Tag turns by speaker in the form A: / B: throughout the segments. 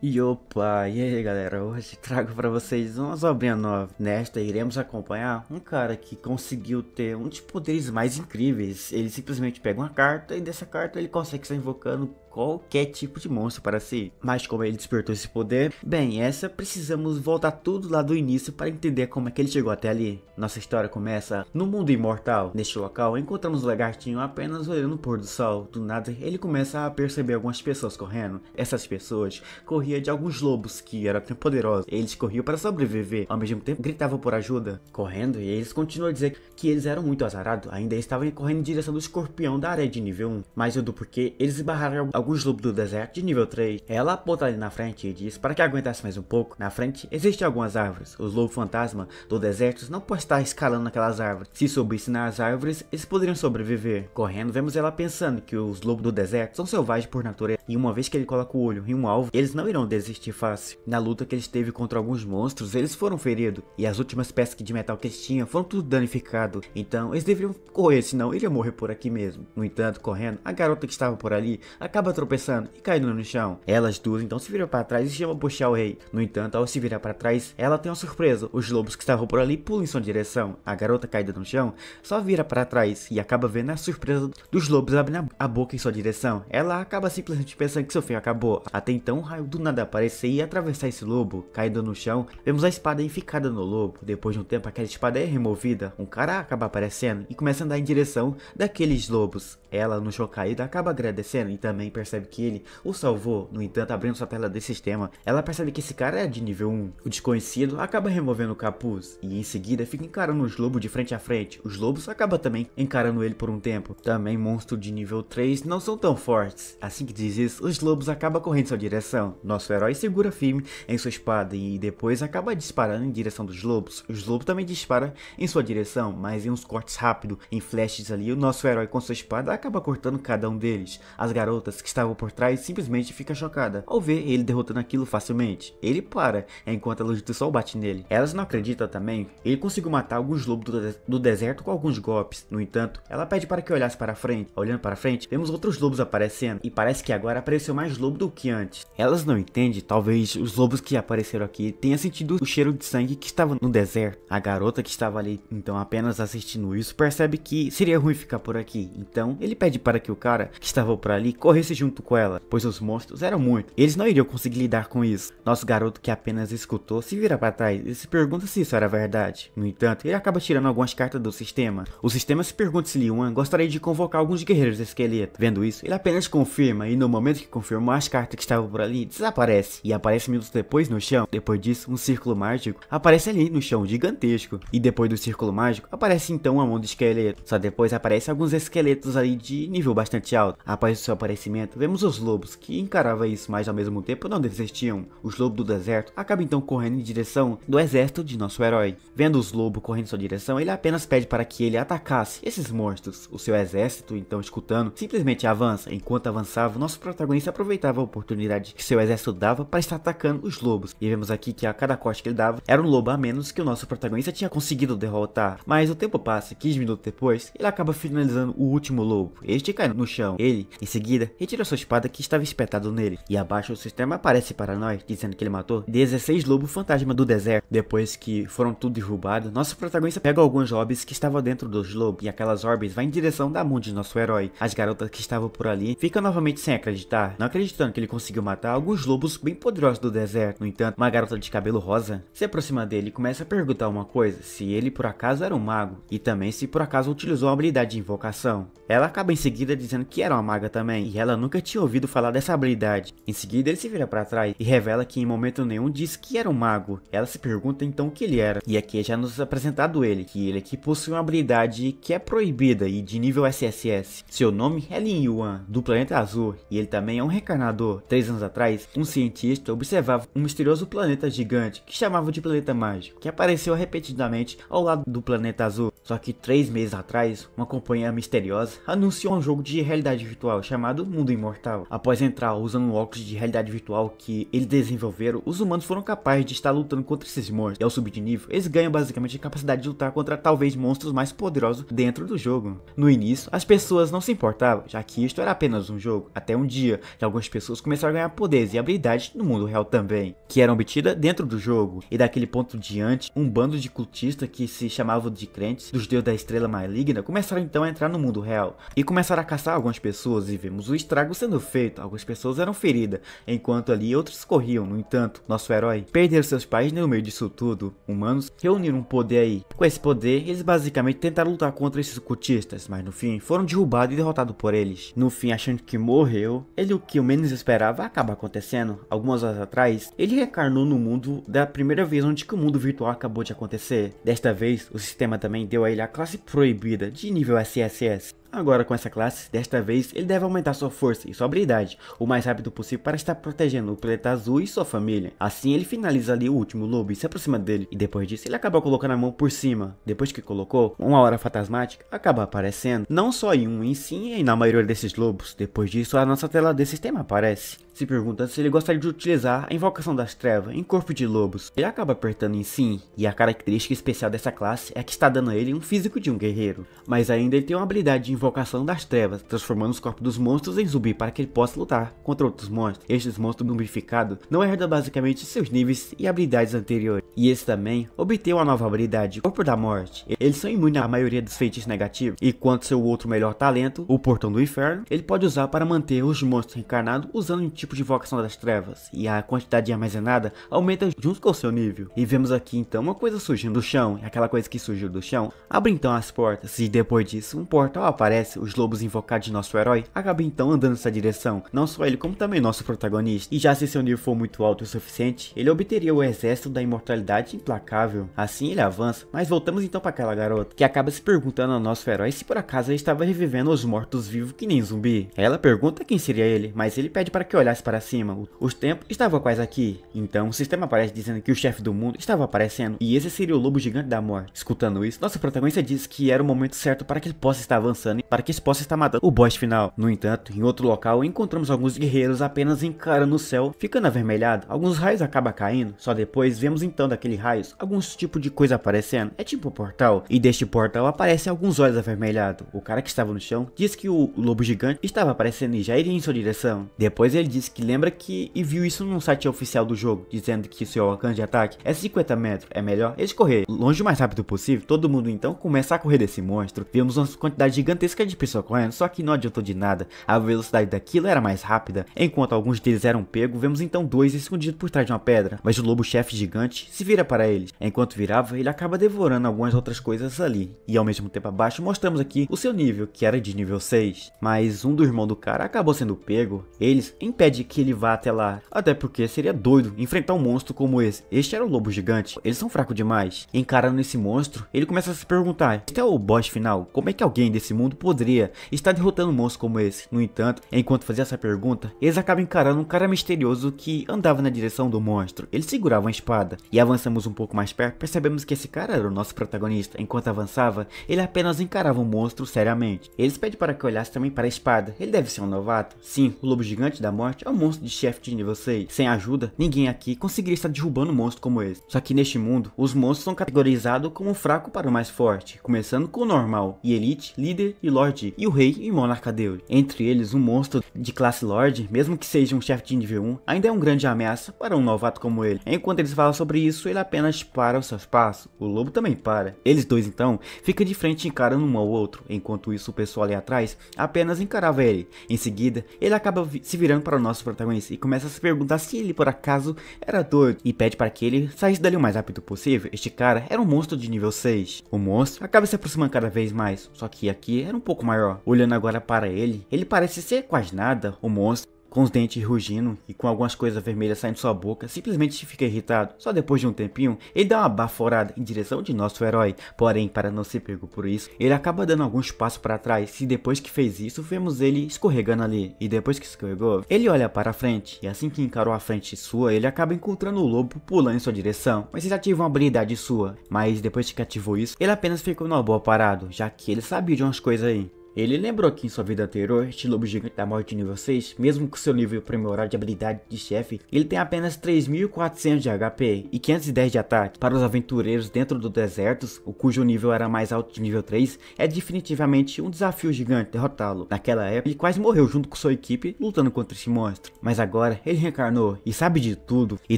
A: E opa, e aí galera, hoje trago pra vocês uma obrinha nova. Nesta iremos acompanhar um cara que conseguiu ter um dos poderes mais incríveis. Ele simplesmente pega uma carta e dessa carta ele consegue estar invocando qualquer tipo de monstro para si. Mas como ele despertou esse poder, bem, precisamos voltar tudo lá do início para entender como é que ele chegou até ali. Nossa história começa no mundo imortal. Neste local encontramos o lagartinho apenas olhando o pôr do sol. Do nada ele começa a perceber algumas pessoas correndo. Essas pessoas corriam de alguns lobos que eram tão poderosos. Eles corriam para sobreviver, ao mesmo tempo gritavam por ajuda. Correndo, e eles continuam a dizer que eles eram muito azarados. Ainda estavam correndo em direção do escorpião da área de nível 1. Mas eu do porquê eles esbarraram alguns lobos do deserto de nível 3. Ela aponta ali na frente e diz para que aguentasse mais um pouco. Na frente existem algumas árvores. Os lobos fantasma do deserto não podem estar escalando naquelas árvores. Se subissem nas árvores, eles poderiam sobreviver. Correndo, vemos ela pensando que os lobos do deserto são selvagens por natureza. E uma vez que ele coloca o olho em um alvo, eles não irão desistir fácil. Na luta que eles teve contra alguns monstros, eles foram feridos. E as últimas peças de metal que eles tinham foram tudo danificadas. Então eles deveriam correr, senão iriam morrer por aqui mesmo. No entanto, correndo, a garota que estava por ali acaba tropeçando e caindo no chão. Elas duas então se viram para trás e chamam por puxar o rei. No entanto, ao se virar para trás, ela tem uma surpresa. Os lobos que estavam por ali pulam em sua direção. A garota caída no chão só vira para trás e acaba vendo a surpresa dos lobos abrindo a boca em sua direção. Ela acaba simplesmente pensando que seu fim acabou. Até então, um raio do nada aparecer e atravessar esse lobo. Caído no chão, vemos a espada enficada no lobo. Depois de um tempo, aquela espada é removida. Um cara acaba aparecendo e começa a andar em direção daqueles lobos. Ela, no chão caído, acaba agradecendo e também percebe que ele o salvou. No entanto, abrindo sua tela de sistema, ela percebe que esse cara é de nível 1. O desconhecido acaba removendo o capuz e em seguida fica encarando os lobos de frente a frente. Os lobos acabam também encarando ele por um tempo. Também monstros de nível 3 não são tão fortes. Assim que diz isso, os lobos acabam correndo em sua direção. Nosso herói segura firme em sua espada e depois acaba disparando em direção dos lobos. Os lobos também disparam em sua direção, mas em uns cortes rápidos, em flashes ali, o nosso herói com sua espada acaba cortando cada um deles. As garotas que estavam por trás simplesmente ficam chocadas ao ver ele derrotando aquilo facilmente. Ele para, enquanto a luz do sol bate nele. Elas não acreditam também. Ele conseguiu matar alguns lobos do deserto com alguns golpes. No entanto, ela pede para que olhasse para frente. Olhando para frente, vemos outros lobos aparecendo e parece que agora apareceu mais lobo do que antes. Elas não entendem, talvez os lobos que apareceram aqui tenham sentido o cheiro de sangue que estava no deserto. A garota que estava ali, então apenas assistindo isso, percebe que seria ruim ficar por aqui. Então, ele pede para que o cara que estava por ali corresse junto com ela, pois os monstros eram muitos. Eles não iriam conseguir lidar com isso. Nosso garoto que apenas escutou se vira para trás e se pergunta se isso era verdade. No entanto, ele acaba tirando algumas cartas do sistema. O sistema se pergunta se Li Yuan gostaria de convocar alguns guerreiros esqueleto. Vendo isso, ele apenas confirma e no momento que confirmou, as cartas que estavam por ali desaparecem e aparece minutos depois no chão. Depois disso, um círculo mágico aparece ali no chão, gigantesco. E depois do círculo mágico, aparece então uma mão de esqueleto. Só depois aparece alguns esqueletos ali de nível bastante alto. Após o seu aparecimento, vemos os lobos que encaravam isso, mas ao mesmo tempo não desistiam. Os lobos do deserto acabam então correndo em direção do exército de nosso herói. Vendo os lobos correndo em sua direção, ele apenas pede para que ele atacasse esses monstros. O seu exército, então escutando, simplesmente avança. Enquanto avançava, nosso protagonista aproveitava a oportunidade que seu exército dava para estar atacando os lobos. E vemos aqui que a cada corte que ele dava, era um lobo a menos que o nosso protagonista tinha conseguido derrotar. Mas o tempo passa, 15 minutos depois, ele acaba finalizando o último lobo. Este cai no chão. Ele, em seguida, retira sua espada que estava espetada nele. E abaixo o sistema aparece para nós, dizendo que ele matou 16 lobos fantasma do deserto. Depois que foram tudo derrubados, nosso protagonista pega alguns orbes que estavam dentro dos lobos. E aquelas orbes vai em direção da mão de nosso herói. As garotas que estavam por ali ficam novamente sem acreditar, não acreditando que ele conseguiu matar alguns lobos bem poderosos do deserto. No entanto, uma garota de cabelo rosa se aproxima dele e começa a perguntar uma coisa: se ele por acaso era um mago e também se por acaso utilizou a habilidade de invocação. Ela acaba em seguida dizendo que era uma maga também e ela nunca tinha ouvido falar dessa habilidade. Em seguida ele se vira para trás e revela que em momento nenhum disse que era um mago. Ela se pergunta então o que ele era, e aqui é já nos apresentado ele, que ele aqui possui uma habilidade que é proibida e de nível SSS. Seu nome é Li Yuan, do planeta azul, e ele também é um reencarnador. 3 anos atrás, um cientista observava um misterioso planeta gigante que chamava de planeta mágico, que apareceu repetidamente ao lado do planeta azul. Só que 3 meses atrás, uma companhia misteriosa anunciou um jogo de realidade virtual chamado Mundo mundo imortal. Após entrar usando um óculos de realidade virtual que eles desenvolveram, os humanos foram capazes de estar lutando contra esses monstros. E ao subir de nível, eles ganham basicamente a capacidade de lutar contra talvez monstros mais poderosos dentro do jogo. No início, as pessoas não se importavam, já que isto era apenas um jogo, até um dia que algumas pessoas começaram a ganhar poderes e habilidades no mundo real também, que eram obtidas dentro do jogo. E daquele ponto diante, um bando de cultistas que se chamavam de crentes dos deuses da estrela maligna começaram então a entrar no mundo real e começaram a caçar algumas pessoas, e vemos o estrago sendo feito. Algumas pessoas eram feridas, enquanto ali outros corriam. No entanto, nosso herói perderam seus pais no meio disso tudo. Humanos reuniram um poder aí. Com esse poder, eles basicamente tentaram lutar contra esses cultistas, mas no fim foram derrubados e derrotados por eles. No fim, achando que morreu, ele, o que o menos esperava, acaba acontecendo. Algumas horas atrás, ele reencarnou no mundo da primeira vez onde que o mundo virtual acabou de acontecer. Desta vez, o sistema também deu a ele a classe proibida de nível SSS. Agora com essa classe, desta vez ele deve aumentar sua força e sua habilidade o mais rápido possível para estar protegendo o planeta azul e sua família. Assim ele finaliza ali o último lobo e se aproxima dele, e depois disso ele acaba colocando a mão por cima. Depois que colocou, uma hora fantasmática acaba aparecendo, não só em um, em sim e na maioria desses lobos. Depois disso a nossa tela de sistema aparece, se perguntando se ele gostaria de utilizar a invocação das trevas em corpo de lobos. Ele acaba apertando em sim, e a característica especial dessa classe é que está dando a ele um físico de um guerreiro, mas ainda ele tem uma habilidade de invocação das trevas, transformando os corpos dos monstros em zumbi para que ele possa lutar contra outros monstros. Estes monstros zumbificados não herdam basicamente seus níveis e habilidades anteriores, e esse também obteve uma nova habilidade, Corpo da Morte. Eles são imunes à maioria dos feitiços negativos, e quanto seu outro melhor talento, o Portão do Inferno, ele pode usar para manter os monstros reencarnados usando um tipo de invocação das trevas, e a quantidade armazenada aumenta junto com o seu nível. E vemos aqui então uma coisa surgindo do chão, e aquela coisa que surgiu do chão abre então as portas, e depois disso um portal aparece. Os lobos invocados de nosso herói acabam então andando nessa direção, não só ele como também nosso protagonista. E já se seu nível for muito alto o suficiente, ele obteria o exército da imortalidade implacável. Assim ele avança, mas voltamos então para aquela garota, que acaba se perguntando ao nosso herói se por acaso ele estava revivendo os mortos-vivos que nem zumbi. Ela pergunta quem seria ele, mas ele pede para que olhasse para cima. Os tempos estavam quase aqui, então o sistema aparece dizendo que o chefe do mundo estava aparecendo, e esse seria o lobo gigante da morte. Escutando isso, nosso protagonista diz que era o momento certo para que ele possa estar avançando, para que possa estar matando o boss final. No entanto, em outro local encontramos alguns guerreiros apenas encarando o céu, ficando avermelhado. Alguns raios acabam caindo, só depois vemos então daqueles raios alguns tipos de coisa aparecendo. É tipo um portal, e deste portal aparecem alguns olhos avermelhados. O cara que estava no chão disse que o lobo gigante estava aparecendo e já iria em sua direção. Depois ele disse que lembra que e viu isso num site oficial do jogo, dizendo que seu alcance de ataque é 50 metros, é melhor eles correr longe o mais rápido possível. Todo mundo então começa a correr desse monstro. Vemos uma quantidade gigantesca de pessoas correndo, só que não adiantou de nada, a velocidade daquilo era mais rápida. Enquanto alguns deles eram pegos, vemos então dois escondidos por trás de uma pedra, mas o lobo-chefe gigante se vira para eles. Enquanto virava, ele acaba devorando algumas outras coisas ali, e ao mesmo tempo abaixo mostramos aqui o seu nível, que era de nível 6, mas um dos irmãos do cara acabou sendo pego. Eles impedem que ele vá até lá, até porque seria doido enfrentar um monstro como esse. Este era o lobo gigante, eles são fracos demais. Encarando esse monstro, ele começa a se perguntar, este é o boss final, como é que alguém desse mundo poderia estar derrotando um monstro como esse? No entanto, enquanto fazia essa pergunta, eles acabam encarando um cara misterioso que andava na direção do monstro. Ele segurava uma espada, e avançamos um pouco mais perto, percebemos que esse cara era o nosso protagonista. Enquanto avançava, ele apenas encarava o monstro seriamente. Eles pedem para que olhasse também para a espada. Ele deve ser um novato? Sim, o lobo gigante da morte é um monstro de chefe de nível 6. Sem ajuda, ninguém aqui conseguiria estar derrubando um monstro como esse. Só que neste mundo, os monstros são categorizados como fraco para o mais forte, começando com o normal, e elite, líder e lorde, e o rei e monarca dele. Entre eles, um monstro de classe lorde, mesmo que seja um chefe de nível 1, ainda é uma grande ameaça para um novato como ele. Enquanto eles falam sobre isso, ele apenas para os seus passos. O lobo também para. Eles dois então ficam de frente encarando um ao outro. Enquanto isso, o pessoal ali atrás apenas encarava ele. Em seguida, ele acaba se virando para o nosso protagonista e começa a se perguntar se ele por acaso era doido, e pede para que ele saísse dali o mais rápido possível. Este cara era um monstro de nível 6. O monstro acaba se aproximando cada vez mais, só que aqui era um pouco maior. Olhando agora para ele parece ser quase nada. O monstro, com os dentes rugindo e com algumas coisas vermelhas saindo de sua boca, simplesmente fica irritado. Só depois de um tempinho, ele dá uma baforada em direção de nosso herói. Porém, para não ser pego por isso, ele acaba dando alguns passos para trás. E depois que fez isso, vemos ele escorregando ali. E depois que escorregou, ele olha para a frente. E assim que encarou a frente sua, ele acaba encontrando o lobo pulando em sua direção. Mas ele ativa uma habilidade sua. Mas depois que ativou isso, ele apenas ficou numa boa parado, já que ele sabia de umas coisas aí. Ele lembrou que em sua vida anterior, este lobo gigante da morte de nível 6, mesmo com seu nível aprimorado de habilidade de chefe, ele tem apenas 3.400 de HP e 510 de ataque. Para os aventureiros dentro do deserto, o cujo nível era mais alto de nível 3, é definitivamente um desafio gigante derrotá-lo. Naquela época, ele quase morreu junto com sua equipe lutando contra esse monstro, mas agora ele reencarnou e sabe de tudo, e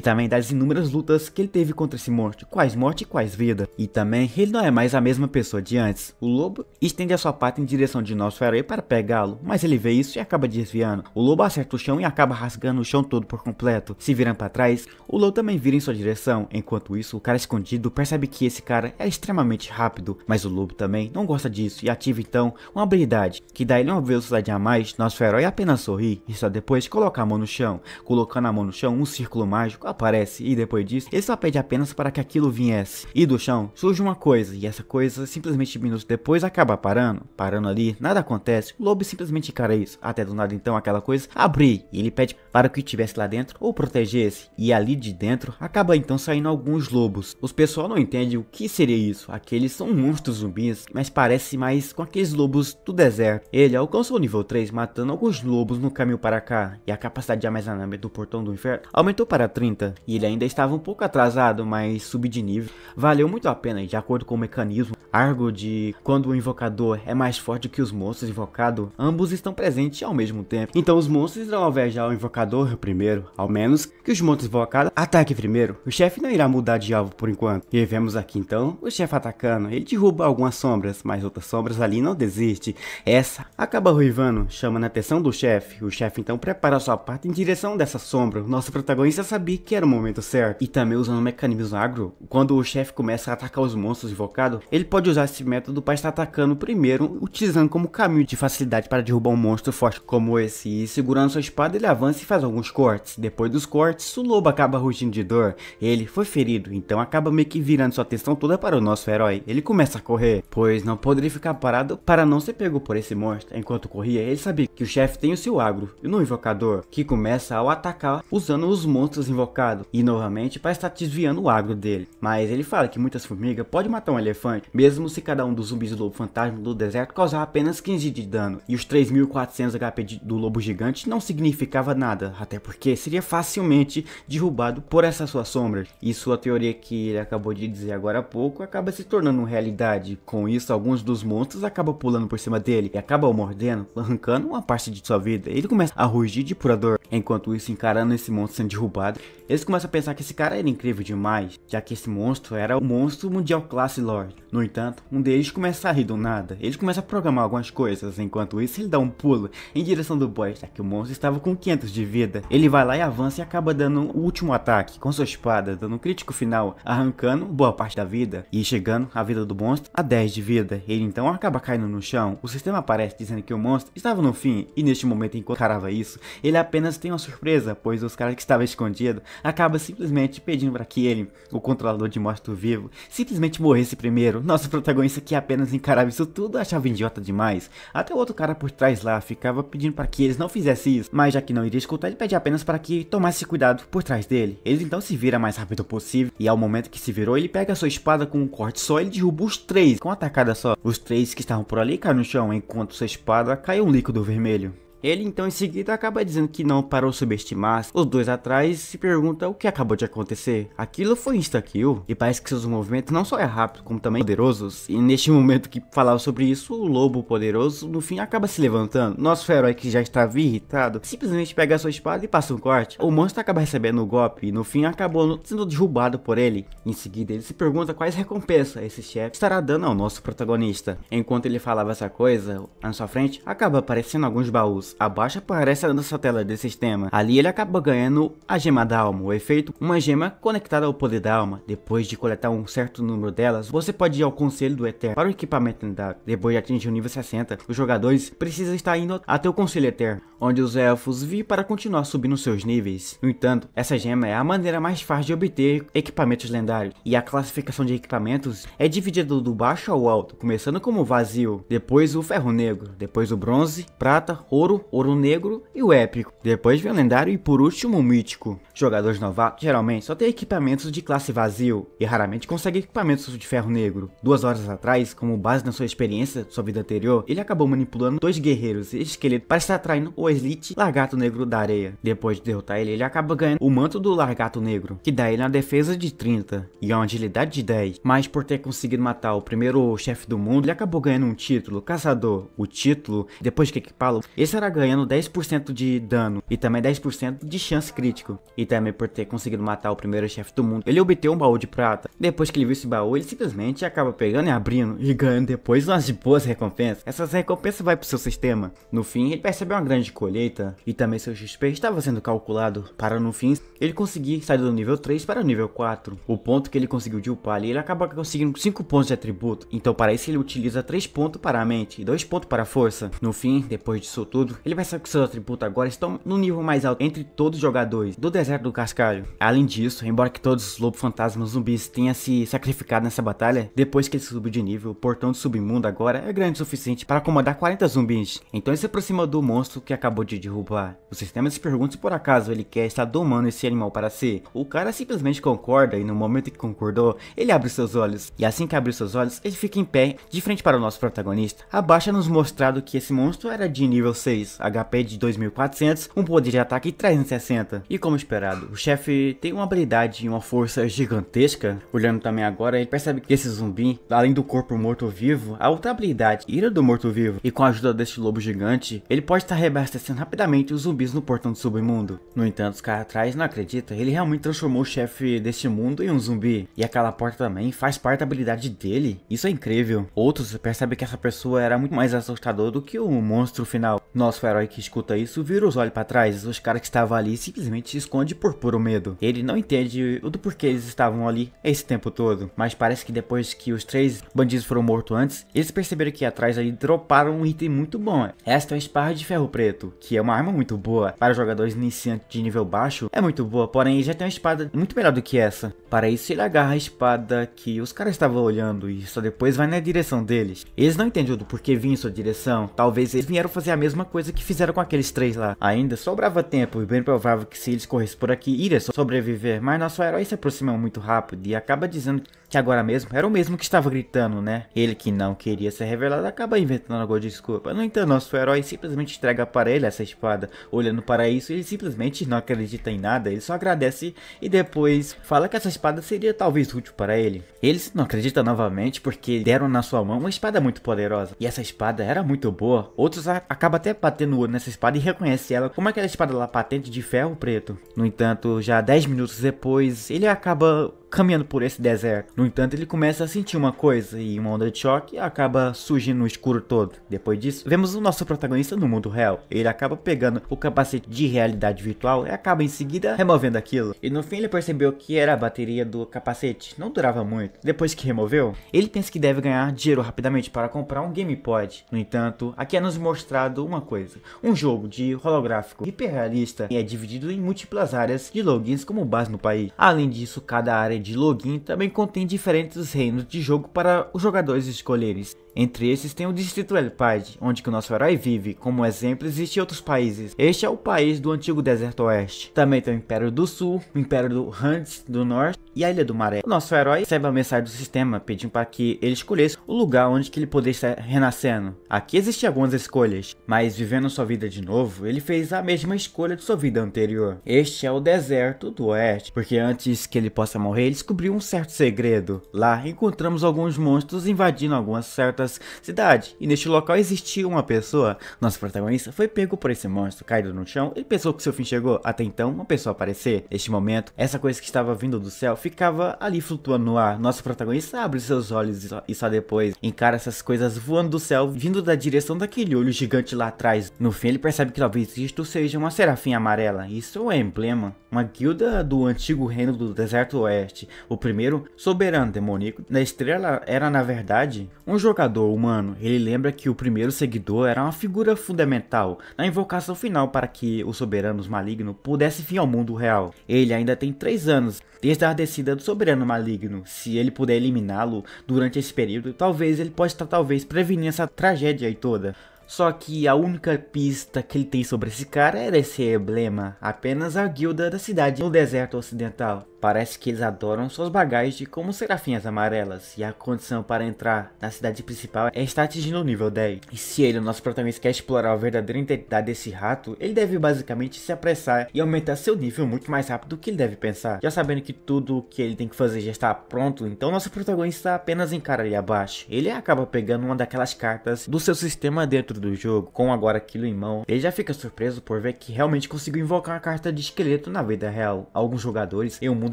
A: também das inúmeras lutas que ele teve contra esse monstro, quais morte e quais vida. E também ele não é mais a mesma pessoa de antes. O lobo estende a sua pata em direção de nosso herói para pegá-lo, mas ele vê isso e acaba desviando. O lobo acerta o chão e acaba rasgando o chão todo por completo. Se virando para trás, o lobo também vira em sua direção. Enquanto isso, o cara escondido percebe que esse cara é extremamente rápido, mas o lobo também não gosta disso e ativa então uma habilidade que dá ele uma velocidade a mais. Nosso herói apenas sorri e só depois coloca a mão no chão. Colocando a mão no chão, um círculo mágico aparece e depois disso, ele só pede apenas para que aquilo viesse. E do chão surge uma coisa e essa coisa simplesmente minutos depois acaba parando ali, nada acontece. O lobo simplesmente encara isso, até do nada então aquela coisa abrir e ele pede para que estivesse lá dentro ou protegesse, e ali de dentro acaba então saindo alguns lobos. Os pessoal não entende o que seria isso, aqueles são monstros zumbis, mas parece mais com aqueles lobos do deserto. Ele alcançou o nível 3 matando alguns lobos no caminho para cá, e a capacidade de armazenamento do portão do inferno aumentou para 30, e ele ainda estava um pouco atrasado, mas subir de nível valeu muito a pena. De acordo com o mecanismo Argo de quando o invocador é mais forte que os monstros invocados, ambos estão presentes ao mesmo tempo. Então os monstros irão alvejar o invocador primeiro, ao menos que os monstros invocados ataquem primeiro. O chefe não irá mudar de alvo por enquanto. E vemos aqui então o chefe atacando. Ele derruba algumas sombras, mas outras sombras ali não desiste. Essa acaba ruivando, chamando a atenção do chefe. O chefe então prepara sua parte em direção dessa sombra. Nosso protagonista sabia que era o momento certo. E também usando o mecanismo agro, quando o chefe começa a atacar os monstros invocados, ele pode usar esse método para estar atacando primeiro, utilizando como caminho de facilidade para derrubar um monstro forte como esse. E segurando sua espada, ele avança e faz alguns cortes. Depois dos cortes, o lobo acaba rugindo de dor. Ele foi ferido, então acaba meio que virando sua atenção toda para o nosso herói. Ele começa a correr, pois não poderia ficar parado para não ser pego por esse monstro. Enquanto corria, ele sabia que o chefe tem o seu agro e no invocador, que começa ao atacar usando os monstros invocados, e novamente para estar desviando o agro dele. Mas ele fala que muitas formigas podem matar um elefante, mesmo se cada um dos zumbis do lobo fantasma do deserto causar apenas 15 de dano, e os 3.400 HP do lobo gigante não significava nada, até porque seria facilmente derrubado por essas suas sombras. E sua teoria que ele acabou de dizer agora há pouco acaba se tornando realidade. Com isso, alguns dos monstros acabam pulando por cima dele e acabam o mordendo, arrancando uma parte de sua vida. Ele começa a rugir de pura dor. Enquanto isso, encarando esse monstro sendo derrubado, eles começam a pensar que esse cara era incrível demais, já que esse monstro era o monstro mundial classe Lord. No entanto, um deles começa a rir do nada. Ele começa a programar algumas coisas. Enquanto isso, ele dá um pulo em direção do boss, já que o monstro estava com 500 de vida. Ele vai lá e avança e acaba dando o último ataque com sua espada, dando um crítico final, arrancando boa parte da vida e chegando a vida do monstro a 10 de vida. Ele então acaba caindo no chão. O sistema aparece dizendo que o monstro estava no fim, e neste momento, enquanto encarava isso, ele apenas tem uma surpresa, pois os caras que estavam escondidos acabam simplesmente pedindo para que ele, o controlador de monstro vivo, simplesmente morresse primeiro. Nosso protagonista, que apenas encarava isso tudo, achava idiota demais. Até o outro cara por trás lá ficava pedindo para que eles não fizessem isso, mas já que não iria escutar, ele pede apenas para que tomasse cuidado por trás dele. Ele então se vira mais rápido possível, e ao momento que se virou, ele pega a sua espada com um corte só e derruba os 3 com uma tacada só. Os 3 que estavam por ali caem no chão, enquanto sua espada cai um líquido vermelho. Ele então em seguida acaba dizendo que não parou subestimar. Os dois atrás se perguntam o que acabou de acontecer. Aquilo foi insta-kill, e parece que seus movimentos não só é rápido, como também poderosos. E neste momento que falava sobre isso, o lobo poderoso no fim acaba se levantando. Nosso herói, que já estava irritado, simplesmente pega a sua espada e passa um corte. O monstro acaba recebendo o golpe e no fim acabou sendo derrubado por ele. Em seguida ele se pergunta quais recompensas esse chefe estará dando ao nosso protagonista. Enquanto ele falava essa coisa, na sua frente acaba aparecendo alguns baús. Abaixo aparece a nossa tela de sistema. Ali ele acaba ganhando a gema da alma, o efeito, uma gema conectada ao poder da alma. Depois de coletar um certo número delas, você pode ir ao Conselho do Eterno para o equipamento lendário. Depois de atingir o nível 60, os jogadores precisam estar indo até o Conselho Eterno, onde os elfos vivem para continuar subindo seus níveis. No entanto, essa gema é a maneira mais fácil de obter equipamentos lendários, e a classificação de equipamentos é dividida do baixo ao alto, começando como o vazio, depois o ferro negro, depois o bronze, prata, ouro raro, ouro negro e o épico. Depois vem o lendário e por último o mítico. Jogadores novatos geralmente só tem equipamentos de classe vazio e raramente consegue equipamentos de ferro negro. 2 horas atrás, como base na sua experiência de sua vida anterior, ele acabou manipulando 2 guerreiros e esqueletos para estar atraindo o Elite Largato Negro da areia. Depois de derrotar ele, ele acaba ganhando o manto do Largato Negro, que dá ele uma defesa de 30 e uma agilidade de 10. Mas por ter conseguido matar o primeiro chefe do mundo, ele acabou ganhando um título, Caçador. O título, depois que equipá-lo, ele estará ganhando 10% de dano e também 10% de chance crítico. E também por ter conseguido matar o primeiro chefe do mundo, ele obteve um baú de prata. Depois que ele viu esse baú, ele simplesmente acaba pegando e abrindo e ganhando depois umas boas recompensas. Essas recompensas vai pro seu sistema. No fim, ele percebeu uma grande colheita e também seu XP estava sendo calculado para no fim ele conseguir sair do nível 3 para o nível 4. O ponto que ele conseguiu de upar ali, ele acaba conseguindo 5 pontos de atributo. Então para isso ele utiliza 3 pontos para a mente e 2 pontos para a força. No fim, depois disso tudo, ele vai saber que seus atributos agora estão no nível mais alto entre todos os jogadores do deserto do Cascalho. Além disso, embora que todos os lobos fantasmas zumbis tenham se sacrificado nessa batalha, depois que ele subiu de nível, o portão do submundo agora é grande o suficiente para acomodar 40 zumbis. Então ele se aproxima do monstro que acabou de derrubar. O sistema se pergunta se por acaso ele quer estar domando esse animal para si. O cara simplesmente concorda e no momento que concordou, ele abre seus olhos. E assim que abre seus olhos, ele fica em pé, de frente para o nosso protagonista. Abaixo é nos mostrado que esse monstro era de nível 6, HP de 2400, um poder de ataque de 360. E como esperado, o chefe tem uma habilidade e uma força gigantesca. Olhando também agora, ele percebe que esse zumbi, além do corpo morto-vivo, a outra habilidade, ira do morto-vivo. E com a ajuda deste lobo gigante, ele pode estar reabastecendo rapidamente os zumbis no portão do submundo. No entanto, os caras atrás não acreditam, ele realmente transformou o chefe deste mundo em um zumbi. E aquela porta também faz parte da habilidade dele. Isso é incrível. Outros percebem que essa pessoa era muito mais assustador do que o monstro final. Nosso herói que escuta isso vira os olhos para trás. Os caras que estavam ali simplesmente se escondem por puro medo. Ele não entende o do porquê eles estavam ali esse tempo todo. Mas parece que depois que os 3 bandidos foram mortos antes, eles perceberam que atrás ali droparam um item muito bom. Esta é a espada de ferro preto, que é uma arma muito boa. Para jogadores iniciantes de nível baixo, é muito boa. Porém, ele já tem uma espada muito melhor do que essa. Para isso, ele agarra a espada que os caras estavam olhando e só depois vai na direção deles. Eles não entendem do porquê vinha em sua direção. Talvez eles vieram fazer a mesma coisa que fizeram com aqueles 3 lá. Ainda sobrava tempo e bem provável que se eles corressem por aqui, iria sobreviver. Mas nosso herói se aproxima muito rápido e acaba dizendo que agora mesmo era o mesmo que estava gritando, né? Ele que não queria ser revelado acaba inventando alguma desculpa. No entanto, nosso herói simplesmente entrega para ele essa espada. Olhando para isso, ele simplesmente não acredita em nada. Ele só agradece e depois fala que essa espada seria talvez útil para ele. Ele não acredita novamente porque deram na sua mão uma espada muito poderosa. E essa espada era muito boa. Outros acabam até batendo o olho nessa espada e reconhecem ela como aquela espada lá patente de ferro preto. No entanto, já 10 minutos depois, ele acaba caminhando por esse deserto. No entanto, ele começa a sentir uma coisa e uma onda de choque acaba surgindo no escuro todo. Depois disso, vemos o nosso protagonista no mundo real. Ele acaba pegando o capacete de realidade virtual e acaba em seguida removendo aquilo. E no fim ele percebeu que era a bateria do capacete. Não durava muito. Depois que removeu, ele pensa que deve ganhar dinheiro rapidamente para comprar um GamePod. No entanto, aqui é nos mostrado uma coisa. Um jogo de holográfico hiperrealista e é dividido em múltiplas áreas de logins como base no país. Além disso, cada área de login também contém diferentes reinos de jogo para os jogadores escolherem. Entre esses tem o Distrito Elpide, onde que o nosso herói vive. Como exemplo, existem outros países. Este é o país do antigo Deserto Oeste. Também tem o Império do Sul, o Império do Hunt do Norte e a Ilha do Maré. O nosso herói recebe a mensagem do sistema pedindo para que ele escolhesse o lugar onde que ele poderia estar renascendo. Aqui existem algumas escolhas, mas vivendo sua vida de novo, ele fez a mesma escolha de sua vida anterior. Este é o Deserto do Oeste, porque antes que ele possa morrer, ele descobriu um certo segredo. Lá encontramos alguns monstros invadindo algumas certas cidades, e neste local existia uma pessoa. Nosso protagonista foi pego por esse monstro caído no chão. Ele pensou que seu fim chegou, até então uma pessoa aparecer. Neste momento, essa coisa que estava vindo do céu ficava ali flutuando no ar. Nosso protagonista abre seus olhos e só depois encara essas coisas voando do céu, vindo da direção daquele olho gigante lá atrás. No fim ele percebe que talvez isto seja uma serafim amarela. Isso é um emblema, uma guilda do antigo reino do Deserto Oeste. O primeiro soberano demoníaco da estrela era na verdade um jogador humano. Ele lembra que o primeiro seguidor era uma figura fundamental na invocação final para que os soberanos malignos pudessem vir ao mundo real. Ele ainda tem 3 anos desde a descida do soberano maligno. Se ele puder eliminá-lo durante esse período, talvez ele possa estar prevenindo essa tragédia aí toda. Só que a única pista que ele tem sobre esse cara era esse emblema, apenas a guilda da cidade no deserto ocidental. Parece que eles adoram suas bagagens como serafinhas amarelas, e a condição para entrar na cidade principal é estar atingindo o nível 10. E se ele, o nosso protagonista, quer explorar a verdadeira identidade desse rato, ele deve basicamente se apressar e aumentar seu nível muito mais rápido do que ele deve pensar. Já sabendo que tudo o que ele tem que fazer já está pronto, então nosso protagonista apenas encara ali abaixo. Ele acaba pegando uma daquelas cartas do seu sistema dentro do jogo, com agora aquilo em mão. Ele já fica surpreso por ver que realmente conseguiu invocar uma carta de esqueleto na vida real. Alguns jogadores em um mundo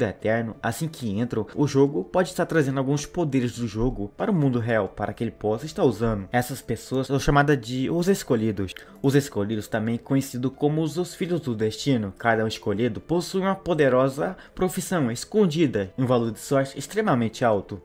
A: eterno, assim que entram, o jogo pode estar trazendo alguns poderes do jogo para o mundo real, para que ele possa estar usando. Essas pessoas são chamadas de os escolhidos. Os escolhidos, também conhecidos como os filhos do destino. Cada um escolhido possui uma poderosa profissão escondida e um valor de sorte extremamente alto.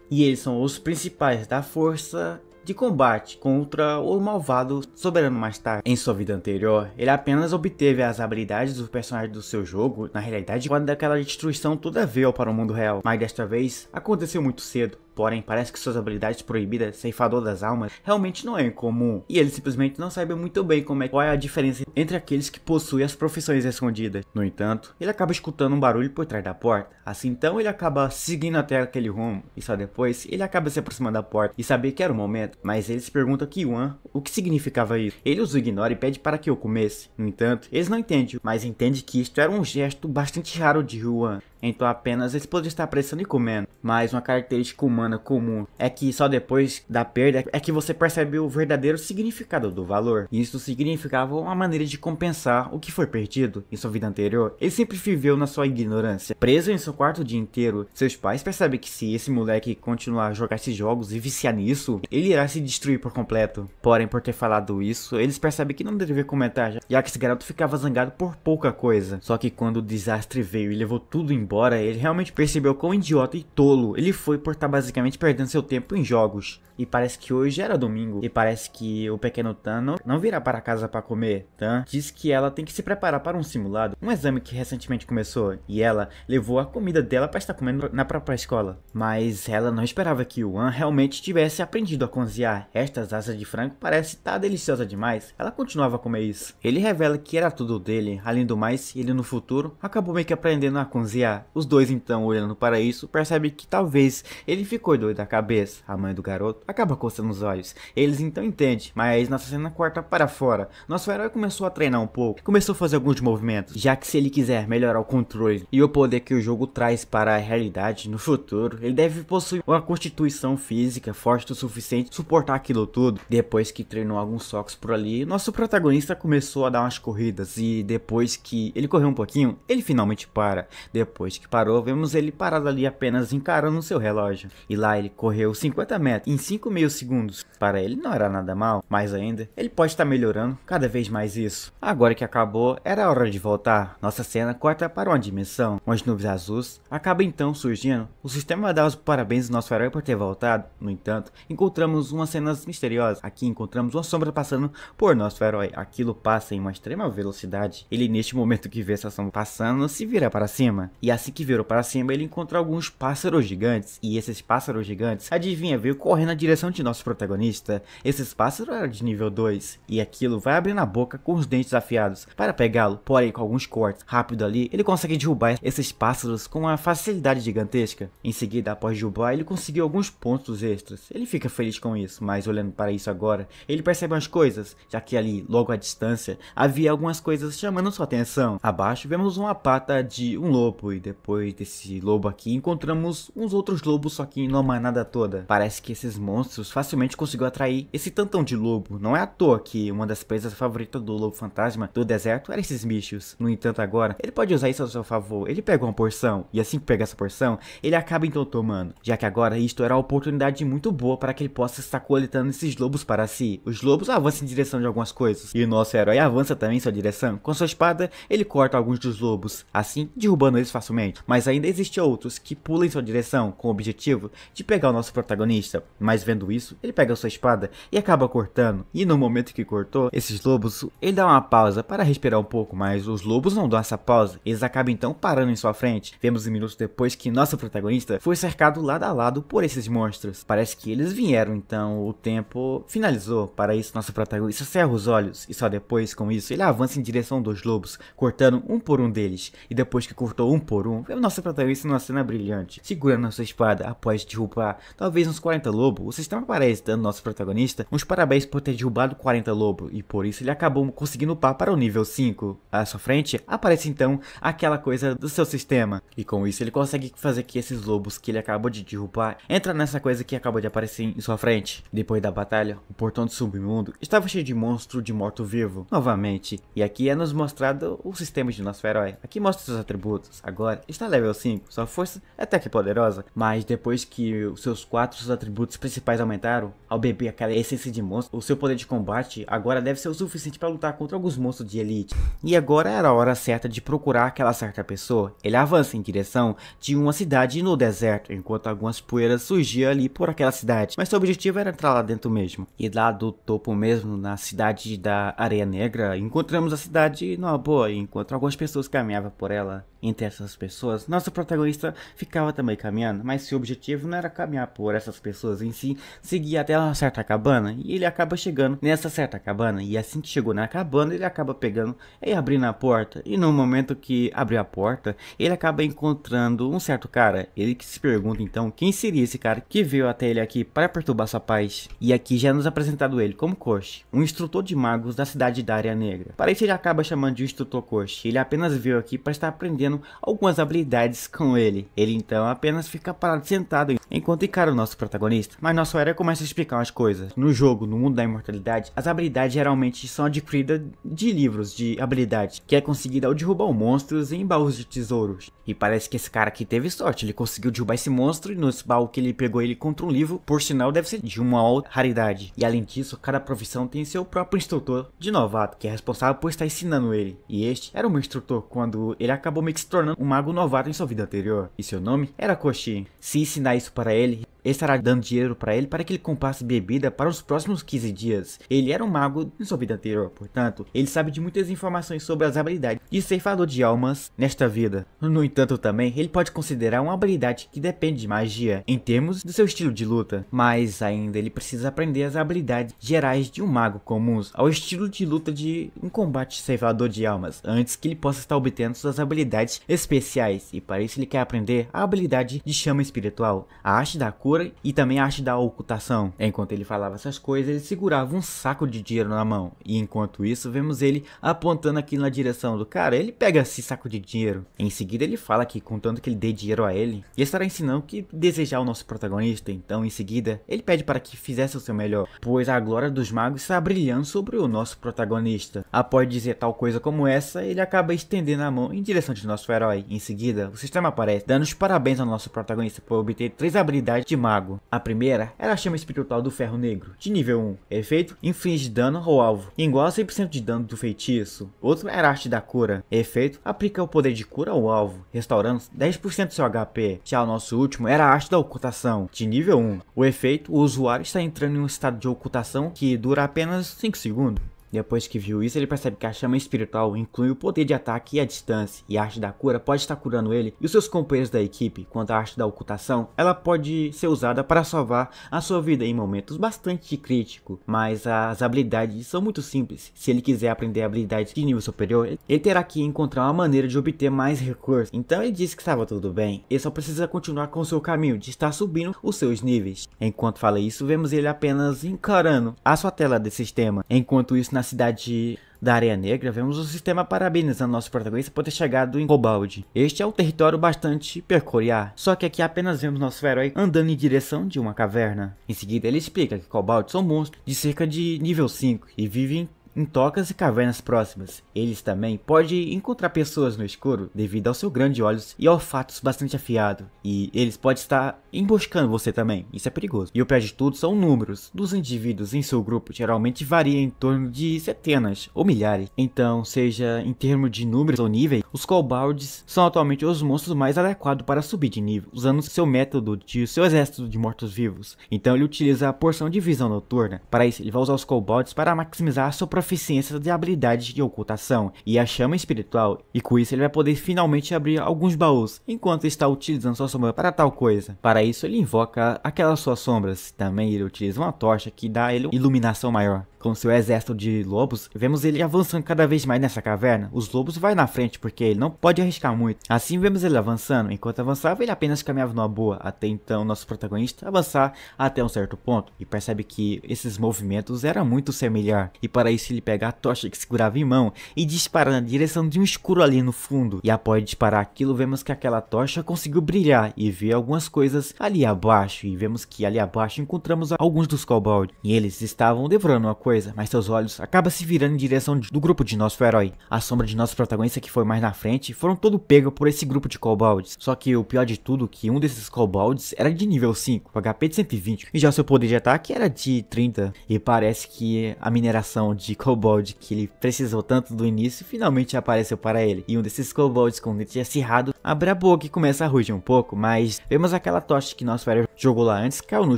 A: E eles são os principais da força de combate contra o malvado soberano mais tarde. Em sua vida anterior, ele apenas obteve as habilidades dos personagens do seu jogo, na realidade, quando aquela destruição toda veio para o mundo real. Mas desta vez, aconteceu muito cedo. Porém, parece que suas habilidades proibidas, ceifador das almas, realmente não é incomum. E ele simplesmente não sabe muito bem qual é a diferença entre aqueles que possuem as profissões escondidas. No entanto, ele acaba escutando um barulho por trás da porta. Assim então, ele acaba seguindo até aquele rumo. E só depois, ele acaba se aproximando da porta e sabia que era o momento. Mas ele se pergunta a Yuan o que significava isso. Ele os ignora e pede para que eu comesse. No entanto, eles não entendem, mas entendem que isto era um gesto bastante raro de Yuan. Então apenas eles poderiam estar apressando e comendo. Mas uma característica humana comum é que só depois da perda é que você percebe o verdadeiro significado do valor. Isso significava uma maneira de compensar o que foi perdido em sua vida anterior. Ele sempre viveu na sua ignorância, preso em seu quarto o dia inteiro. Seus pais percebem que se esse moleque continuar a jogar esses jogos e viciar nisso, ele irá se destruir por completo. Porém, por ter falado isso, eles percebem que não deveria comentar, já que esse garoto ficava zangado por pouca coisa. Só que quando o desastre veio e levou tudo embora, ele realmente percebeu quão idiota e tolo ele foi por estar basicamente perdendo seu tempo em jogos. E parece que hoje era domingo. E parece que o pequeno Tan não virá para casa para comer. Tan diz que ela tem que se preparar para um simulado, um exame que recentemente começou. E ela levou a comida dela para estar comendo na própria escola. Mas ela não esperava que Yuan realmente tivesse aprendido a cozinhar. Estas asas de frango parecem estar deliciosas demais. Ela continuava a comer isso. Ele revela que era tudo dele. Além do mais, ele no futuro acabou meio que aprendendo a cozinhar. Os dois então, olhando para isso, percebem que talvez ele ficou doido da cabeça. A mãe do garoto acaba coçando os olhos. Eles então entendem, mas nossa cena corta para fora. Nosso herói começou a treinar um pouco, começou a fazer alguns movimentos, já que se ele quiser melhorar o controle e o poder que o jogo traz para a realidade no futuro, ele deve possuir uma constituição física forte o suficiente para suportar aquilo tudo. Depois que treinou alguns socos por ali, nosso protagonista começou a dar umas corridas e depois que ele correu um pouquinho, ele finalmente para. Depois que parou, vemos ele parado ali apenas encarando o seu relógio. E lá ele correu 50 metros em 5 meio segundos. Para ele não era nada mal, mas ainda ele pode estar melhorando cada vez mais isso. Agora que acabou, era hora de voltar. Nossa cena corta para uma dimensão, onde nuvens azuis acaba então surgindo. O sistema dá os parabéns ao nosso herói por ter voltado. No entanto, encontramos umas cenas misteriosas. Aqui encontramos uma sombra passando por nosso herói. Aquilo passa em uma extrema velocidade. Ele, neste momento que vê essa sombra passando, se vira para cima. E assim que virou para cima, ele encontrou alguns pássaros gigantes. E esses pássaros gigantes, adivinha, veio correndo na direção de nosso protagonista. Esses pássaros eram de nível 2. E aquilo vai abrindo a boca com os dentes afiados para pegá-lo. Porém, com alguns cortes rápido ali, ele consegue derrubar esses pássaros com uma facilidade gigantesca. Em seguida, após derrubar, ele conseguiu alguns pontos extras. Ele fica feliz com isso, mas olhando para isso agora, ele percebe umas coisas, já que ali, logo à distância, havia algumas coisas chamando sua atenção. Abaixo, vemos uma pata de um lobo e depois desse lobo aqui, encontramos uns outros lobos, só que numa manada toda. Parece que esses monstros facilmente conseguiu atrair esse tantão de lobo. Não é à toa que uma das presas favoritas do lobo fantasma do deserto eram esses bichos. No entanto, agora, ele pode usar isso a seu favor. Ele pega uma porção, e assim que pega essa porção, ele acaba então tomando. Já que agora isto era uma oportunidade muito boa para que ele possa estar coletando esses lobos para si. Os lobos avançam em direção de algumas coisas, e o nosso herói avança também em sua direção. Com sua espada, ele corta alguns dos lobos, assim derrubando eles facilmente facilmente, mas ainda existem outros que pulam em sua direção com o objetivo de pegar o nosso protagonista. Mas vendo isso, ele pega sua espada e acaba cortando, e no momento que cortou esses lobos, ele dá uma pausa para respirar um pouco, mas os lobos não dão essa pausa, eles acabam então parando em sua frente. Vemos minutos depois que nosso protagonista foi cercado lado a lado por esses monstros. Parece que eles vieram, então o tempo finalizou. Para isso, nosso protagonista cerra os olhos e só depois, com isso, ele avança em direção dos lobos, cortando um por um deles. E depois que cortou um por um, vemos nosso protagonista numa cena brilhante, segurando a sua espada após derrubar talvez uns 40 lobos. O sistema parece dando nosso protagonista uns parabéns por ter derrubado 40 lobos, e por isso ele acabou conseguindo upar para o nível 5. À sua frente aparece então aquela coisa do seu sistema, e com isso ele consegue fazer que esses lobos que ele acabou de derrubar entram nessa coisa que acabou de aparecer em sua frente. Depois da batalha, o portão do submundo estava cheio de monstro de morto-vivo novamente, e aqui é nos mostrado o sistema de nosso herói. Aqui mostra seus atributos. Agora está level 5, sua força é até que poderosa, mas depois que os seus 4 atributos principais aumentaram, ao beber aquela essência de monstro, o seu poder de combate agora deve ser o suficiente para lutar contra alguns monstros de elite. E agora era a hora certa de procurar aquela certa pessoa. Ele avança em direção de uma cidade no deserto, enquanto algumas poeiras surgiam ali por aquela cidade, mas seu objetivo era entrar lá dentro mesmo. E lá do topo mesmo, na cidade da Areia Negra, encontramos a cidade numa boa, enquanto algumas pessoas caminhavam por ela. Entre essas pessoas, nosso protagonista ficava também caminhando, mas seu objetivo não era caminhar por essas pessoas em si, seguir até uma certa cabana, e ele acaba chegando nessa certa cabana, e assim que chegou na cabana, ele acaba pegando e abrindo a porta, e no momento que abriu a porta, ele acaba encontrando um certo cara. Ele que se pergunta então quem seria esse cara que veio até ele aqui para perturbar sua paz. E aqui já nos apresentado ele como Koshi, um instrutor de magos da cidade da Areia Negra. Para isso ele acaba chamando de instrutor Koshi. Ele apenas veio aqui para estar aprendendo algumas habilidades com ele. Ele então apenas fica parado sentado enquanto encara o nosso protagonista. Mas nosso herói começa a explicar umas coisas. No jogo, no mundo da imortalidade, as habilidades geralmente são adquiridas de livros de habilidade, que é conseguida ao derrubar monstros em baús de tesouros. E parece que esse cara aqui teve sorte, ele conseguiu derrubar esse monstro e no baú que ele pegou ele contra um livro, por sinal deve ser de uma alta raridade. E além disso, cada profissão tem seu próprio instrutor de novato, que é responsável por estar ensinando ele. E este era o meu instrutor quando ele acabou meio que se tornando um mago novato em sua vida anterior. E seu nome era Koshi. Se ensinar isso para ele estará dando dinheiro para ele para que ele comprasse bebida para os próximos 15 dias. Ele era um mago em sua vida anterior, portanto, ele sabe de muitas informações sobre as habilidades de ceifador de almas nesta vida. No entanto, também, ele pode considerar uma habilidade que depende de magia, em termos do seu estilo de luta. Mas ainda ele precisa aprender as habilidades gerais de um mago comuns, ao estilo de luta de um combate ceifador de almas, antes que ele possa estar obtendo suas habilidades especiais. E para isso ele quer aprender a habilidade de chama espiritual, a arte da cura e também a arte da ocultação. Enquanto ele falava essas coisas, ele segurava um saco de dinheiro na mão. E enquanto isso, vemos ele apontando aqui na direção do cara. Ele pega esse saco de dinheiro. Em seguida, ele fala que, contanto que ele dê dinheiro a ele, e estará ensinando que desejar o nosso protagonista. Então, em seguida, ele pede para que fizesse o seu melhor, pois a glória dos magos está brilhando sobre o nosso protagonista. Após dizer tal coisa como essa, ele acaba estendendo a mão em direção de nosso herói. Em seguida, o sistema aparece, dando os parabéns ao nosso protagonista por obter 3 habilidades de mago. A primeira era a chama espiritual do ferro negro, de nível 1. Efeito: inflige dano ao alvo, igual a 100% de dano do feitiço. Outro era a arte da cura. Efeito: aplica o poder de cura ao alvo, restaurando 10% do seu HP. Já o nosso último era a arte da ocultação, de nível 1. O efeito: o usuário está entrando em um estado de ocultação que dura apenas 5 segundos. Depois que viu isso, ele percebe que a chama espiritual inclui o poder de ataque e a distância, e a arte da cura pode estar curando ele e os seus companheiros da equipe, quanto a arte da ocultação, ela pode ser usada para salvar a sua vida em momentos bastante críticos, mas as habilidades são muito simples. Se ele quiser aprender habilidades de nível superior, ele terá que encontrar uma maneira de obter mais recursos. Então ele disse que estava tudo bem, ele só precisa continuar com o seu caminho de estar subindo os seus níveis. Enquanto fala isso, vemos ele apenas encarando a sua tela de sistema. Enquanto isso, na cidade da Areia Negra, vemos o sistema parabenizando nosso protagonista por ter chegado em Cobalt. Este é um território bastante peculiar, só que aqui apenas vemos nosso herói andando em direção de uma caverna. Em seguida ele explica que Cobalt são monstros de cerca de nível 5 e vivem em tocas e cavernas próximas. Eles também podem encontrar pessoas no escuro devido ao seu grande olhos e olfatos bastante afiado. E eles podem estar emboscando você também, isso é perigoso. E o pior de tudo são números dos indivíduos em seu grupo, geralmente varia em torno de centenas ou milhares. Então, seja em termos de números ou níveis, os kobolds são atualmente os monstros mais adequados para subir de nível, usando seu método de seu exército de mortos-vivos. Então ele utiliza a porção de visão noturna. Para isso ele vai usar os kobolds para maximizar a sua proficiência de habilidade de ocultação e a chama espiritual, e com isso ele vai poder finalmente abrir alguns baús, enquanto está utilizando sua sombra para tal coisa. Para isso ele invoca aquelas suas sombras. Também ele utiliza uma tocha que dá a ele iluminação maior. Com seu exército de lobos, vemos ele avançando cada vez mais nessa caverna. Os lobos vai na frente porque ele não pode arriscar muito. Assim vemos ele avançando. Enquanto avançava, ele apenas caminhava numa boa, até então nosso protagonista avançar até um certo ponto e percebe que esses movimentos eram muito semelhantes. E para isso ele pega a tocha que segurava em mão e dispara na direção de um escuro ali no fundo. E após disparar aquilo, vemos que aquela tocha conseguiu brilhar e ver algumas coisas ali abaixo. E vemos que ali abaixo encontramos alguns dos kobolds. E eles estavam devorando uma coisa, mas seus olhos acabam se virando em direção do grupo de nosso herói. A sombra de nosso protagonista, que foi mais na frente, foram todo pego por esse grupo de kobolds. Só que o pior de tudo, que um desses kobolds era de nível 5, com HP de 120, e já seu poder de ataque era de 30. E parece que a mineração de kobold que ele precisou tanto do início finalmente apareceu para ele. E um desses kobolds com o dente acirrado abre a boca e começa a rugir um pouco, mas vemos aquela tocha que nosso herói jogou lá antes, caiu no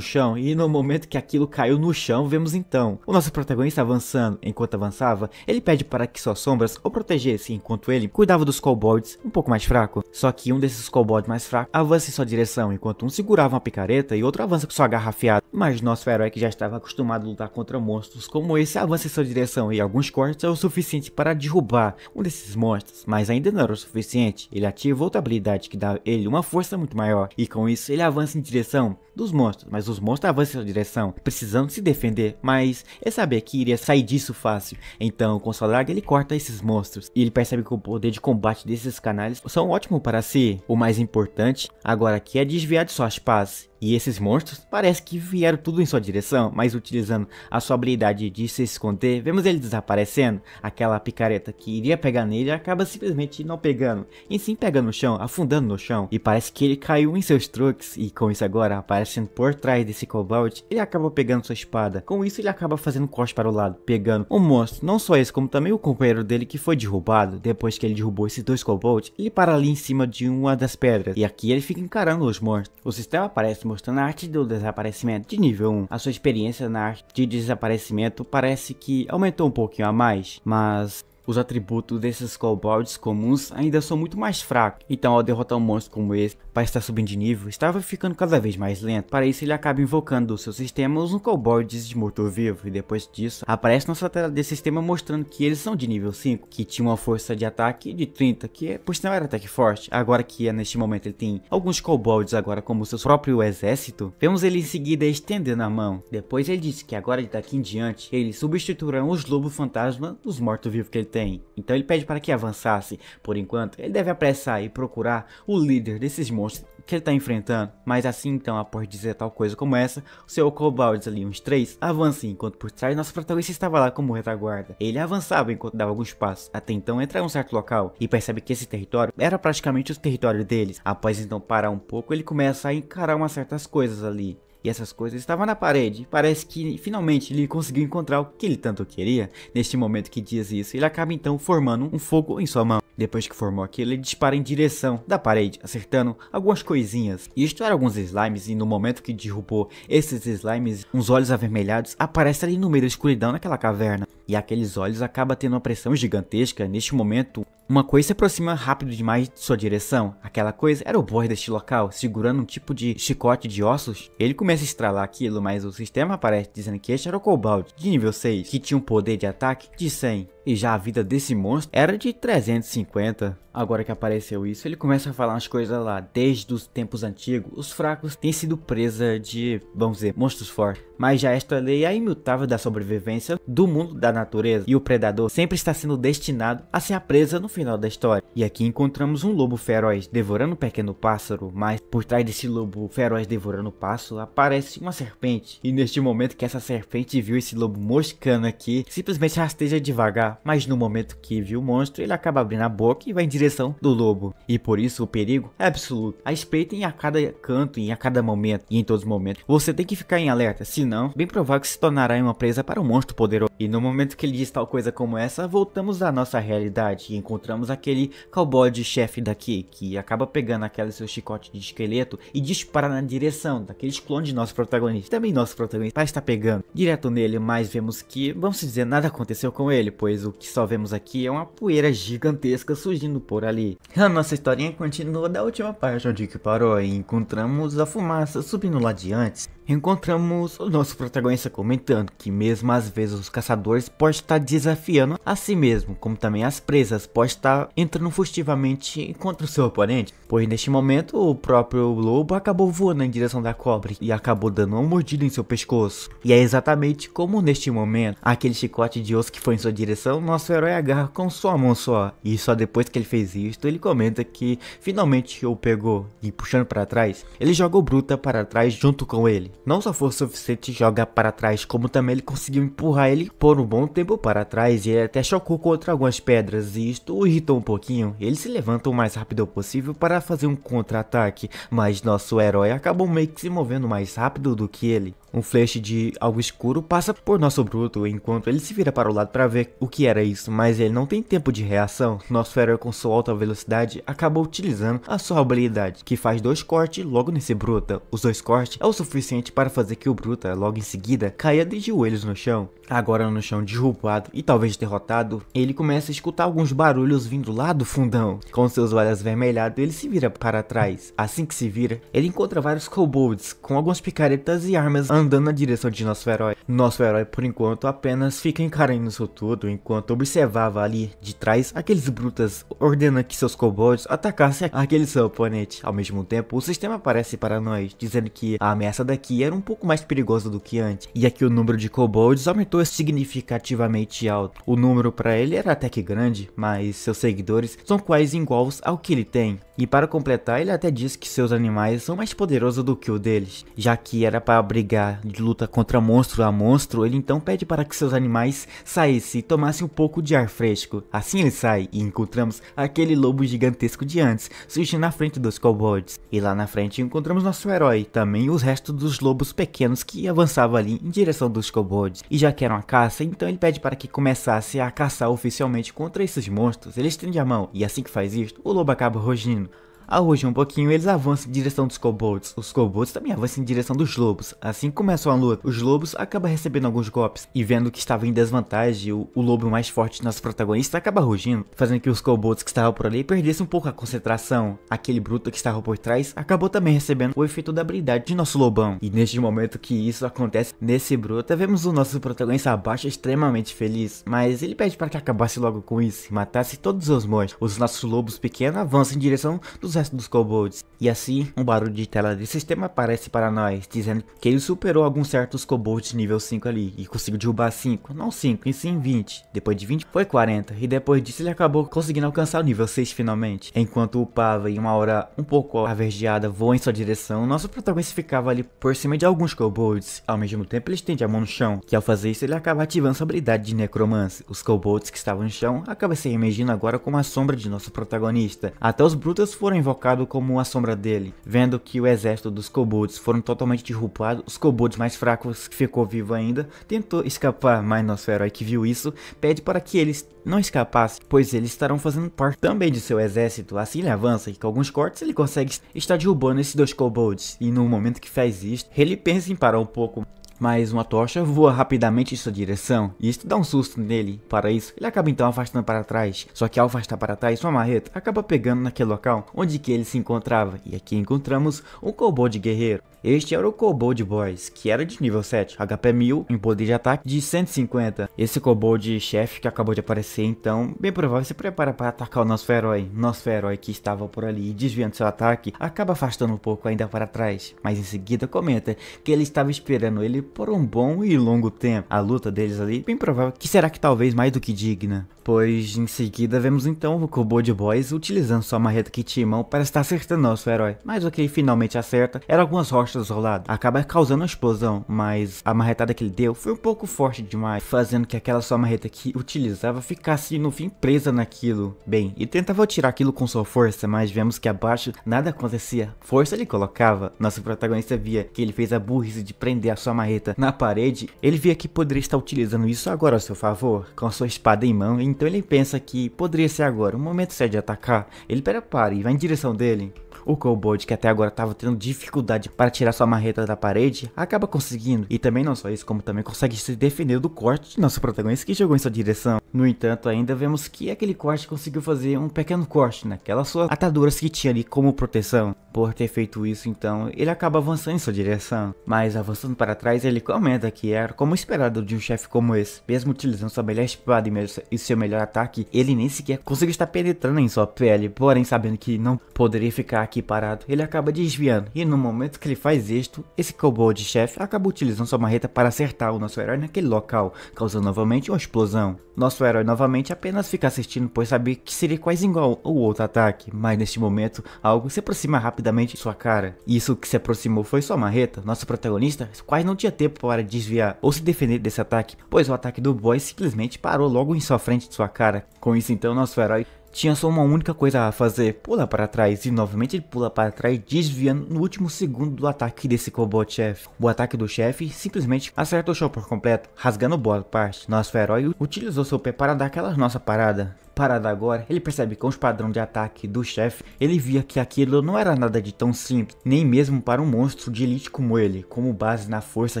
A: chão, e no momento que aquilo caiu no chão, vemos então o nosso protagonista avançando. Enquanto avançava, ele pede para que suas sombras o protegessem, enquanto ele cuidava dos kobolds um pouco mais fraco. Só que um desses kobolds mais fracos avança em sua direção, enquanto um segurava uma picareta e outro avança com sua garra afiada. Mas nosso herói, que já estava acostumado a lutar contra monstros como esse, avança em sua direção e alguns cortes é o suficiente para derrubar um desses monstros, mas ainda não era o suficiente. Ele ativa outra habilidade que dá a ele uma força muito maior, e com isso ele avança em direção dos monstros, mas os monstros avançam em sua direção, precisando se defender, mas ele sabia que iria sair disso fácil. Então com sua daga ele corta esses monstros, e ele percebe que o poder de combate desses canalhas são ótimos para si. O mais importante agora aqui é desviar de suas pás. E esses monstros parece que vieram tudo em sua direção, mas utilizando a sua habilidade de se esconder, vemos ele desaparecendo. Aquela picareta que iria pegar nele acaba simplesmente não pegando, e sim pega no chão, afundando no chão. E parece que ele caiu em seus truques, e com isso agora aparecendo por trás desse kobold, ele acaba pegando sua espada. Com isso ele acaba fazendo um corte para o lado, pegando um monstro, não só esse como também o companheiro dele que foi derrubado. Depois que ele derrubou esses dois kobolds, ele para ali em cima de uma das pedras, e aqui ele fica encarando os monstros. O sistema aparece mostrando a arte do desaparecimento de nível 1. A sua experiência na arte de desaparecimento parece que aumentou um pouquinho a mais, mas os atributos desses kobolds comuns ainda são muito mais fracos. Então ao derrotar um monstro como esse, para estar subindo de nível, estava ficando cada vez mais lento. Para isso ele acaba invocando do seu sistema os kobolds de morto-vivo, e depois disso aparece nossa tela desse sistema mostrando que eles são de nível 5, que tinha uma força de ataque de 30, que por sinal era até que forte. Agora que neste momento ele tem alguns kobolds agora como seu próprio exército, vemos ele em seguida estendendo a mão. Depois ele disse que agora daqui em diante eles substituirão os lobos fantasma dos mortos-vivos que ele tem. Então ele pede para que avançasse. Por enquanto ele deve apressar e procurar o líder desses monstros que ele está enfrentando. Mas assim então, após dizer tal coisa como essa, o seu kobolds ali, uns 3, avança, enquanto por trás nosso protagonista estava lá como retaguarda. Ele avançava enquanto dava alguns passos, até então entrar em um certo local e percebe que esse território era praticamente o território deles. Após então parar um pouco, ele começa a encarar umas certas coisas ali. E essas coisas estavam na parede. Parece que finalmente ele conseguiu encontrar o que ele tanto queria. Neste momento que diz isso, ele acaba então formando um fogo em sua mão. Depois que formou aquilo, ele dispara em direção da parede, acertando algumas coisinhas. E isto era alguns slimes, e no momento que derrubou esses slimes, uns olhos avermelhados aparecem ali no meio da escuridão naquela caverna. E aqueles olhos acabam tendo uma pressão gigantesca. Neste momento, uma coisa se aproxima rápido demais de sua direção. Aquela coisa era o boss deste local, segurando um tipo de chicote de ossos. Ele começa a estralar aquilo, mas o sistema aparece dizendo que este era o kobold de nível 6, que tinha um poder de ataque de 100. E já a vida desse monstro era de 350. Agora que apareceu isso, ele começa a falar umas coisas lá. Desde os tempos antigos, os fracos têm sido presa de, vamos dizer, monstros fortes. Mas já esta lei é imutável da sobrevivência do mundo da natureza e o predador sempre está sendo destinado a ser a presa no final da história. E aqui encontramos um lobo feroz devorando um pequeno pássaro, mas por trás desse lobo feroz devorando o pássaro aparece uma serpente. E neste momento que essa serpente viu esse lobo moscando aqui, simplesmente rasteja devagar, mas no momento que viu o monstro, ele acaba abrindo a boca e vai em direção do lobo. E por isso o perigo é absoluto. A espreitem a cada canto e a cada momento, e em todos os momentos. Você tem que ficar em alerta, senão bem provável que se tornará uma presa para um monstro poderoso. E no momento que ele diz tal coisa como essa, voltamos à nossa realidade e encontramos aquele cowboy de chefe daqui, que acaba pegando aquele seu chicote de esqueleto e dispara na direção daqueles clones de nosso protagonista. Também nosso protagonista parece estar pegando direto nele, mas vemos que, vamos dizer, nada aconteceu com ele, pois o que só vemos aqui é uma poeira gigantesca surgindo por ali. A nossa historinha continua da última parte onde que parou e encontramos a fumaça subindo lá adiante. Encontramos o nosso protagonista comentando que mesmo às vezes os caçadores podem estar desafiando a si mesmo, como também as presas podem estar entrando furtivamente contra o seu oponente, pois neste momento o próprio lobo acabou voando em direção da cobra e acabou dando uma mordida em seu pescoço. E é exatamente como neste momento, aquele chicote de osso que foi em sua direção, nosso herói agarra com sua mão só, e só depois que ele fez isto, ele comenta que finalmente o pegou e puxando para trás, ele joga o Bruta para trás junto com ele. Não só foi o suficiente jogar para trás, como também ele conseguiu empurrar ele por um bom tempo para trás e ele até chocou contra algumas pedras e isto o irritou um pouquinho. Ele se levanta o mais rápido possível para fazer um contra-ataque, mas nosso herói acabou meio que se movendo mais rápido do que ele. Um flash de algo escuro passa por nosso Bruto enquanto ele se vira para o lado para ver o que era isso, mas ele não tem tempo de reação. Nosso herói com sua alta velocidade acabou utilizando a sua habilidade, que faz 2 cortes logo nesse Bruta. Os 2 cortes é o suficiente para fazer que o Bruta logo em seguida caia de joelhos no chão. Agora no chão derrubado e talvez derrotado, ele começa a escutar alguns barulhos vindo lá do fundão. Com seus olhos avermelhados, ele se vira para trás. Assim que se vira, ele encontra vários kobolds com algumas picaretas e armas andando na direção de nosso herói. Nosso herói, por enquanto, apenas fica encarando isso tudo, enquanto observava ali de trás aqueles brutas ordenando que seus kobolds atacassem aquele seu oponente. Ao mesmo tempo, o sistema aparece para nós, dizendo que a ameaça daqui era um pouco mais perigosa do que antes, e aqui o número de kobolds aumentou significativamente alto. O número para ele era até que grande, mas seus seguidores são quase iguais ao que ele tem. E para completar, ele até diz que seus animais são mais poderosos do que o deles, já que era para brigar de luta contra monstro a monstro, ele então pede para que seus animais saíssem e tomassem um pouco de ar fresco. Assim ele sai e encontramos aquele lobo gigantesco de antes, surgindo na frente dos kobolds. E lá na frente encontramos nosso herói, também os restos dos lobos pequenos que avançavam ali em direção dos kobolds. E já que era uma caça, então ele pede para que começasse a caçar oficialmente contra esses monstros. Ele estende a mão e assim que faz isto, o lobo acaba rugindo. Ao rugir um pouquinho, eles avançam em direção dos kobolds. Os kobolds também avançam em direção dos lobos. Assim que começam a luta, os lobos acabam recebendo alguns golpes. E vendo que estava em desvantagem, o lobo mais forte, nosso protagonista, acaba rugindo, fazendo que os kobolds que estavam por ali perdessem um pouco a concentração. Aquele bruto que estava por trás acabou também recebendo o efeito da habilidade de nosso lobão. E neste momento que isso acontece nesse bruto, vemos o nosso protagonista abaixo extremamente feliz. Mas ele pede para que acabasse logo com isso e matasse todos os monstros. Os nossos lobos pequenos avançam em direção dos resto dos kobolds. E assim, um barulho de tela de sistema aparece para nós, dizendo que ele superou alguns certos kobolds nível 5 ali, e conseguiu derrubar 5, não 5, e sim 20. Depois de 20 foi 40, e depois disso ele acabou conseguindo alcançar o nível 6 finalmente. Enquanto o Pava, em uma hora um pouco averdeada, voa em sua direção, nosso protagonista ficava ali por cima de alguns kobolds. Ao mesmo tempo ele estende a mão no chão, que ao fazer isso ele acaba ativando sua habilidade de necromance. Os kobolds que estavam no chão acabam se emergindo agora como a sombra de nosso protagonista. Até os brutas foram invocado como a sombra dele. Vendo que o exército dos kobolds foram totalmente derrubados, os kobolds mais fracos que ficou vivo ainda tentou escapar, mas nosso herói que viu isso pede para que eles não escapassem, pois eles estarão fazendo parte também de seu exército. Assim ele avança e com alguns cortes ele consegue estar derrubando esses 2 kobolds, e no momento que faz isto, ele pensa em parar um pouco. Mas uma tocha voa rapidamente em sua direção, e isto dá um susto nele. Para isso, ele acaba então afastando para trás. Só que ao afastar para trás, sua marreta acaba pegando naquele local onde que ele se encontrava. E aqui encontramos um kobold guerreiro. Este era o Kobold Boys, que era de nível 7, HP 1000 em poder de ataque de 150. Esse kobold chefe que acabou de aparecer, então, bem provável se prepara para atacar o nosso herói. Nosso herói que estava por ali desviando seu ataque, acaba afastando um pouco ainda para trás. Mas em seguida comenta que ele estava esperando ele por um bom e longo tempo. A luta deles ali, bem provável que será que talvez mais do que digna. Pois em seguida vemos então o Kobold Boys utilizando sua marreta que tinha em mão para estar acertando nosso herói. Mas o que ele finalmente acerta eram algumas rochas ao lado. Acaba causando uma explosão, mas a marretada que ele deu foi um pouco forte demais, fazendo que aquela sua marreta que utilizava ficasse no fim presa naquilo. Bem, ele tentava tirar aquilo com sua força, mas vemos que abaixo nada acontecia. Força ele colocava. Nosso protagonista via que ele fez a burrice de prender a sua marreta na parede. Ele via que poderia estar utilizando isso agora ao seu favor, com sua espada em mão. Então ele pensa que poderia ser agora, o momento certo de atacar. Ele prepara e vai em direção dele. O Kobold, que até agora estava tendo dificuldade para tirar sua marreta da parede, acaba conseguindo. E também não só isso, como também consegue se defender do corte de nosso protagonista que jogou em sua direção. No entanto, ainda vemos que aquele corte conseguiu fazer um pequeno corte naquelas suas ataduras que tinha ali como proteção. Por ter feito isso, então, ele acaba avançando em sua direção. Mas avançando para trás, ele comenta que era como esperado de um chefe como esse. Mesmo utilizando sua melhor espada e seu melhor ataque, ele nem sequer conseguiu estar penetrando em sua pele. Porém, sabendo que não poderia ficar aqui parado, ele acaba desviando. E no momento que ele faz isto, esse Kobold chefe acaba utilizando sua marreta para acertar o nosso herói naquele local, causando novamente uma explosão. Nosso herói novamente apenas fica assistindo, pois sabia que seria quase igual ao outro ataque. Mas neste momento, algo se aproxima rapidamente de sua cara. Isso que se aproximou foi sua marreta. Nosso protagonista quase não tinha tempo para desviar ou se defender desse ataque, pois o ataque do boy simplesmente parou logo em sua frente de sua cara. Com isso então, nosso herói tinha só uma única coisa a fazer, pular para trás, e novamente ele pula para trás, desviando no último segundo do ataque desse Kobold chefe. O ataque do chefe simplesmente acertou o chão por completo, rasgando boa parte. Nosso herói utilizou seu pé para dar aquela nossa parada. Parado agora, ele percebe que com o padrão de ataque do chefe, ele via que aquilo não era nada de tão simples, nem mesmo para um monstro de elite como ele. Como base na força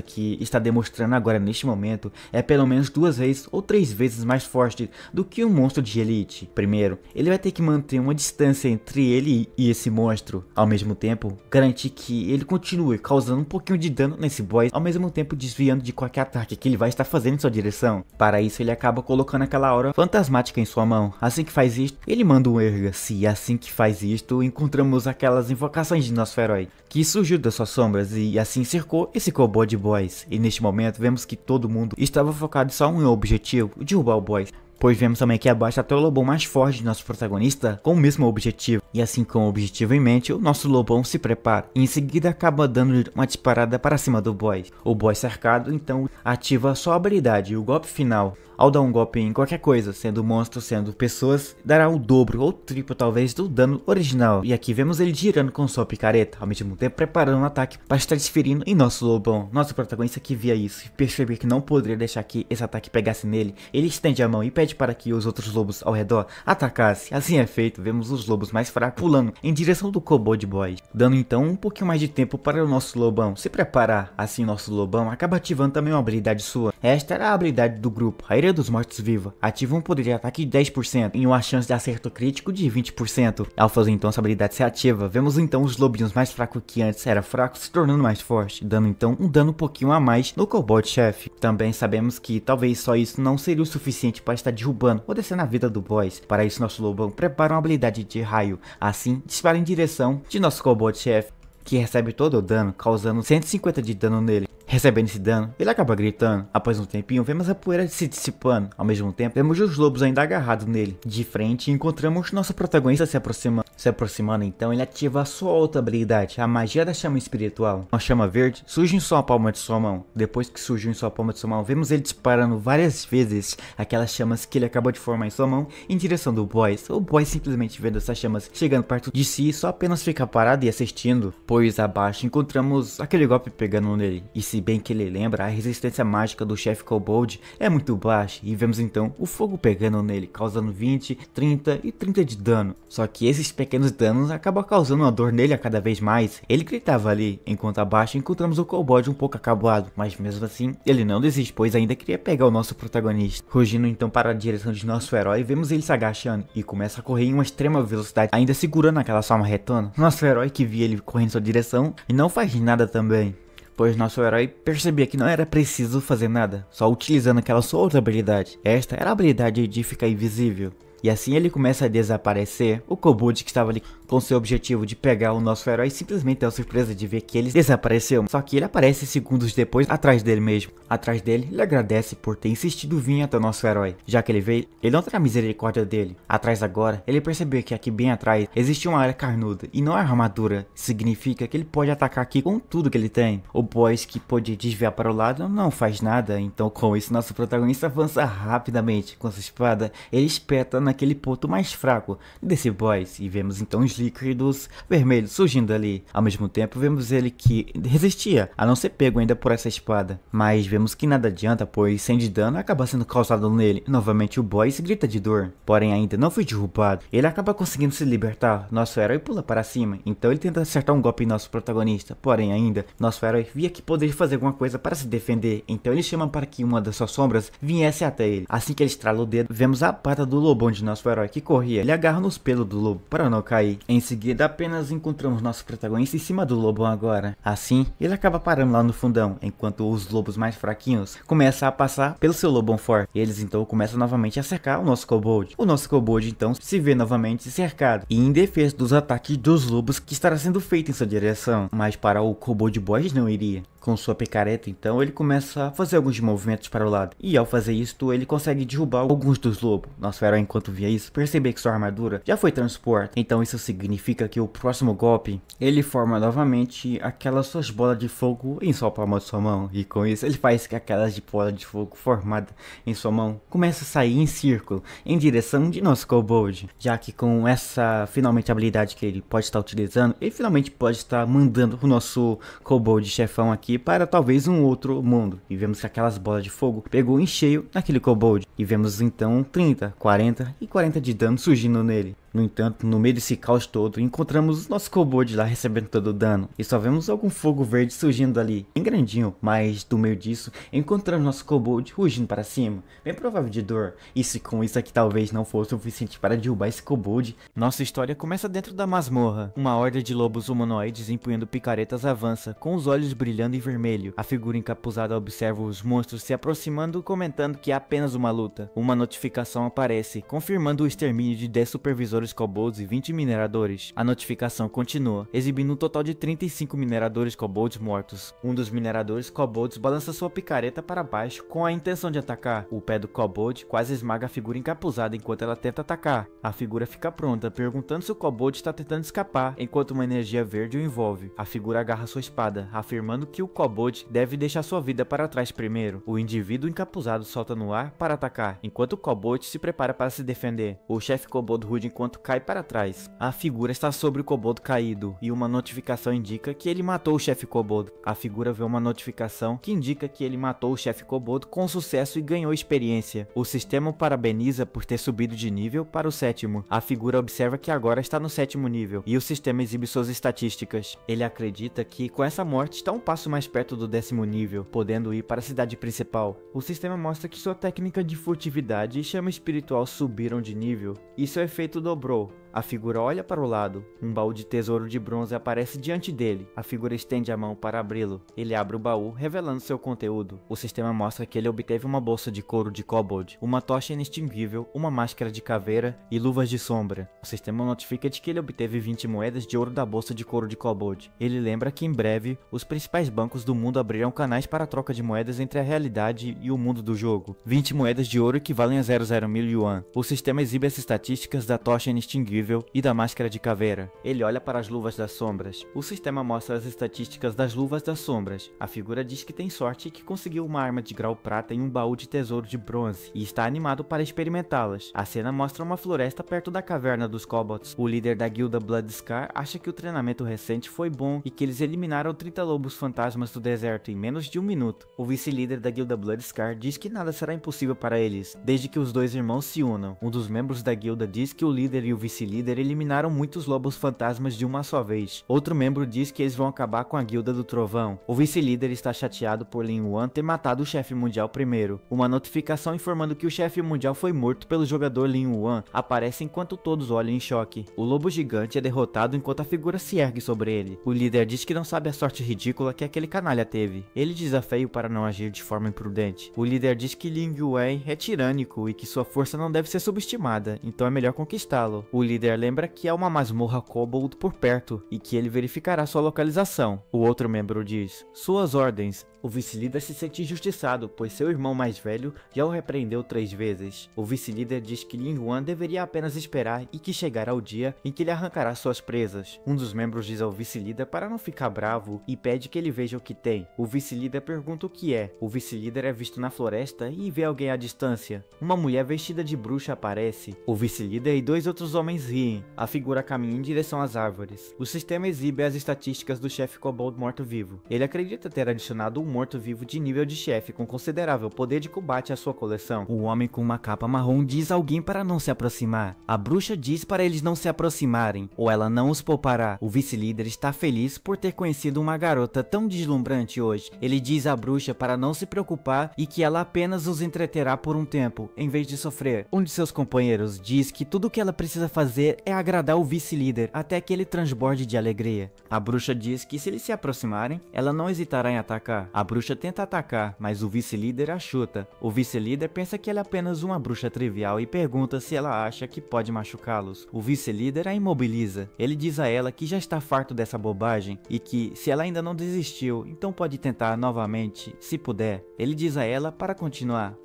A: que está demonstrando agora neste momento, é pelo menos 2 vezes ou 3 vezes mais forte do que um monstro de elite. Primeiro, ele vai ter que manter uma distância entre ele e esse monstro, ao mesmo tempo garantir que ele continue causando um pouquinho de dano nesse boss, ao mesmo tempo desviando de qualquer ataque que ele vai estar fazendo em sua direção. Para isso, ele acaba colocando aquela aura fantasmática em sua mão. Assim que faz isto, ele manda um erga-se, e assim que faz isto, encontramos aquelas invocações de nosso herói, que surgiu das suas sombras e assim cercou esse Kobold Boys. E neste momento vemos que todo mundo estava focado só em um objetivo, de derrubar o boss. Pois vemos também que abaixo até o lobão mais forte de nosso protagonista com o mesmo objetivo. E assim com o objetivo em mente, o nosso lobão se prepara e em seguida acaba dando uma disparada para cima do boss. O boss cercado então ativa sua habilidade, o golpe final. Ao dar um golpe em qualquer coisa, sendo monstro, sendo pessoas, dará o dobro ou triplo talvez do dano original. E aqui vemos ele girando com sua picareta, ao mesmo tempo preparando um ataque para estar desferindo em nosso lobão. Nosso protagonista que via isso e percebia que não poderia deixar que esse ataque pegasse nele, ele estende a mão e pede para que os outros lobos ao redor atacassem. Assim é feito, vemos os lobos mais fracos pulando em direção do Kobold Boy, dando então um pouquinho mais de tempo para o nosso lobão se preparar. Assim nosso lobão acaba ativando também uma habilidade sua. Esta era a habilidade do grupo, a Ira dos Mortos-Vivos. Ativa um poder de ataque de 10% e uma chance de acerto crítico de 20%. Ao fazer então essa habilidade ser ativa, vemos então os lobinhos mais fracos que antes era fraco se tornando mais forte, dando então um dano um pouquinho a mais no Kobold chefe. Também sabemos que talvez só isso não seria o suficiente para estar derrubando ou descendo a vida do boss. Para isso nosso lobão prepara uma habilidade de raio, assim dispara em direção de nosso Kobold chefe, que recebe todo o dano, causando 150 de dano nele. Recebendo esse dano, ele acaba gritando. Após um tempinho, vemos a poeira se dissipando. Ao mesmo tempo, vemos os lobos ainda agarrados nele. De frente, encontramos nosso protagonista se aproximando. Se aproximando, então, ele ativa a sua outra habilidade, a magia da chama espiritual. Uma chama verde surge em sua palma de sua mão. Depois que surgiu em sua palma de sua mão, vemos ele disparando várias vezes aquelas chamas que ele acabou de formar em sua mão em direção do boss. O boss simplesmente vendo essas chamas chegando perto de si, só apenas fica parado e assistindo. Pois abaixo encontramos aquele golpe pegando nele. E se bem que ele lembra, a resistência mágica do chefe Kobold é muito baixa. E vemos então o fogo pegando nele, causando 20, 30 e 30 de dano. Só que esses pequenos danos acabam causando uma dor nele a cada vez mais. Ele gritava ali, enquanto abaixo encontramos o Kobold um pouco acabado, mas mesmo assim ele não desiste, pois ainda queria pegar o nosso protagonista. Rugindo então para a direção de nosso herói, vemos ele se agachando e começa a correr em uma extrema velocidade, ainda segurando aquela sua marretona. Nosso herói que via ele correndo em sua direção e não faz nada também, pois nosso herói percebia que não era preciso fazer nada, só utilizando aquela sua outra habilidade. Esta era a habilidade de ficar invisível. E assim ele começa a desaparecer. O Kobold que estava ali com seu objetivo de pegar o nosso herói, simplesmente dá a surpresa de ver que ele desapareceu. Só que ele aparece segundos depois atrás dele mesmo. Atrás dele, ele agradece por ter insistido vir até o nosso herói. Já que ele veio, ele não terá misericórdia dele. Atrás agora, ele percebeu que aqui bem atrás existe uma área carnuda e não é armadura. Significa que ele pode atacar aqui com tudo que ele tem. O boss que pode desviar para o lado não faz nada, então com isso nosso protagonista avança rapidamente com sua espada. Ele espeta naquele ponto mais fraco desse boss e vemos então os líquidos vermelhos surgindo ali. Ao mesmo tempo vemos ele que resistia a não ser pego ainda por essa espada, mas vemos que nada adianta, pois 100 de dano acaba sendo causado nele. Novamente o boss grita de dor, porém ainda não foi derrubado. Ele acaba conseguindo se libertar, nosso herói pula para cima, então ele tenta acertar um golpe em nosso protagonista, porém ainda nosso herói via que poderia fazer alguma coisa para se defender, então ele chama para que uma das suas sombras viesse até ele. Assim que ele estrala o dedo, vemos a pata do lobão de nosso herói que corria. Ele agarra nos pelos do lobo para não cair. Em seguida apenas encontramos nosso protagonista em cima do lobão agora. Assim ele acaba parando lá no fundão, enquanto os lobos mais fraquinhos começam a passar pelo seu lobão forte. Eles então começam novamente a cercar o nosso kobold. O nosso kobold então se vê novamente cercado e indefeso dos ataques dos lobos que estará sendo feito em sua direção, mas para o kobold boss não iria. Com sua picareta então ele começa a fazer alguns movimentos para o lado, e ao fazer isto ele consegue derrubar alguns dos lobos. Nosso herói, enquanto via isso, percebe que sua armadura já foi transportada, então isso significa que o próximo golpe ele forma novamente aquelas suas bolas de fogo em sua palma de sua mão, e com isso ele faz que aquelas de bola de fogo formada em sua mão comece a sair em círculo em direção de nosso kobold, já que com essa finalmente habilidade que ele pode estar utilizando, ele finalmente pode estar mandando o nosso kobold chefão aqui para talvez um outro mundo. E vemos que aquelas bolas de fogo pegou em cheio naquele kobold, e vemos então 30, 40 e 40 de dano surgindo nele. No entanto, no meio desse caos todo, encontramos o nosso kobold lá recebendo todo o dano, e só vemos algum fogo verde surgindo ali, bem grandinho, mas do meio disso, encontramos nosso kobold rugindo para cima, bem provável de dor. E se com isso aqui talvez não fosse o suficiente para derrubar esse kobold, nossa história começa dentro da masmorra. Uma horda de lobos humanoides empunhando picaretas avança, com os olhos brilhando em vermelho. A figura encapuzada observa os monstros se aproximando, comentando que é apenas uma luta. Uma notificação aparece, confirmando o extermínio de 10 supervisores kobolds e 20 mineradores. A notificação continua, exibindo um total de 35 mineradores kobolds mortos. Um dos mineradores kobolds balança sua picareta para baixo com a intenção de atacar. O pé do kobold quase esmaga a figura encapuzada enquanto ela tenta atacar. A figura fica pronta, perguntando se o kobold está tentando escapar, enquanto uma energia verde o envolve. A figura agarra sua espada, afirmando que o kobold deve deixar sua vida para trás primeiro. O indivíduo encapuzado solta no ar para atacar, enquanto o kobold se prepara para se defender. O chefe kobold ruge enquanto cai para trás. A figura está sobre o kobold caído, e uma notificação indica que ele matou o chefe kobold. A figura vê uma notificação que indica que ele matou o chefe kobold com sucesso e ganhou experiência. O sistema o parabeniza por ter subido de nível para o 7º. A figura observa que agora está no 7º nível, e o sistema exibe suas estatísticas. Ele acredita que com essa morte está um passo mais perto do 10º nível, podendo ir para a cidade principal. O sistema mostra que sua técnica de furtividade e chama espiritual subiram de nível, e seu efeito dobrou. A figura olha para o lado. Um baú de tesouro de bronze aparece diante dele. A figura estende a mão para abri-lo. Ele abre o baú, revelando seu conteúdo. O sistema mostra que ele obteve uma bolsa de couro de kobold, uma tocha inextinguível, uma máscara de caveira e luvas de sombra. O sistema notifica de que ele obteve 20 moedas de ouro da bolsa de couro de kobold. Ele lembra que em breve, os principais bancos do mundo abrirão canais para a troca de moedas entre a realidade e o mundo do jogo. 20 moedas de ouro equivalem a 00.000 yuan. O sistema exibe as estatísticas da tocha inextinguível e da máscara de caveira. Ele olha para as luvas das sombras. O sistema mostra as estatísticas das luvas das sombras. A figura diz que tem sorte e que conseguiu uma arma de grau prata em um baú de tesouro de bronze, e está animado para experimentá-las. A cena mostra uma floresta perto da caverna dos kobolds. O líder da guilda Bloodscar acha que o treinamento recente foi bom e que eles eliminaram 30 lobos fantasmas do deserto em menos de um minuto. O vice-líder da guilda Bloodscar diz que nada será impossível para eles, desde que os dois irmãos se unam. Um dos membros da guilda diz que o líder e o vice-líder eliminaram muitos lobos fantasmas de uma só vez. Outro membro diz que eles vão acabar com a guilda do trovão. O vice-líder está chateado por Lin Yuan ter matado o chefe mundial primeiro. Uma notificação informando que o chefe mundial foi morto pelo jogador Lin Yuan aparece enquanto todos olham em choque. O lobo gigante é derrotado enquanto a figura se ergue sobre ele. O líder diz que não sabe a sorte ridícula que aquele canalha teve. Ele desafia para não agir de forma imprudente. O líder diz que Lin Yuan é tirânico e que sua força não deve ser subestimada, então é melhor conquistá-lo. O líder líder lembra que há uma masmorra kobold por perto e que ele verificará sua localização. O outro membro diz: suas ordens. O vice-líder se sente injustiçado, pois seu irmão mais velho já o repreendeu 3 vezes. O vice-líder diz que Lin Yuan deveria apenas esperar e que chegará o dia em que ele arrancará suas presas. Um dos membros diz ao vice-líder para não ficar bravo e pede que ele veja o que tem. O vice-líder pergunta o que é. O vice-líder é visto na floresta e vê alguém à distância. Uma mulher vestida de bruxa aparece. O vice-líder e 2 outros homens riem. A figura caminha em direção às árvores. O sistema exibe as estatísticas do chefe kobold morto-vivo. Ele acredita ter adicionado um morto-vivo de nível de chefe com considerável poder de combate à sua coleção. O homem com uma capa marrom diz a alguém para não se aproximar. A bruxa diz para eles não se aproximarem, ou ela não os poupará. O vice-líder está feliz por ter conhecido uma garota tão deslumbrante hoje. Ele diz à bruxa para não se preocupar e que ela apenas os entreterá por um tempo, em vez de sofrer. Um de seus companheiros diz que tudo o que ela precisa fazer é agradar o vice-líder até que ele transborde de alegria. A bruxa diz que se eles se aproximarem, ela não hesitará em atacar. A bruxa tenta atacar, mas o vice-líder a chuta. O vice-líder pensa que ela é apenas uma bruxa trivial e pergunta se ela acha que pode machucá-los. O vice-líder a imobiliza. Ele diz a ela que já está farto dessa bobagem e que, se ela ainda não desistiu, então pode tentar novamente, se puder. Ele diz a ela para continuar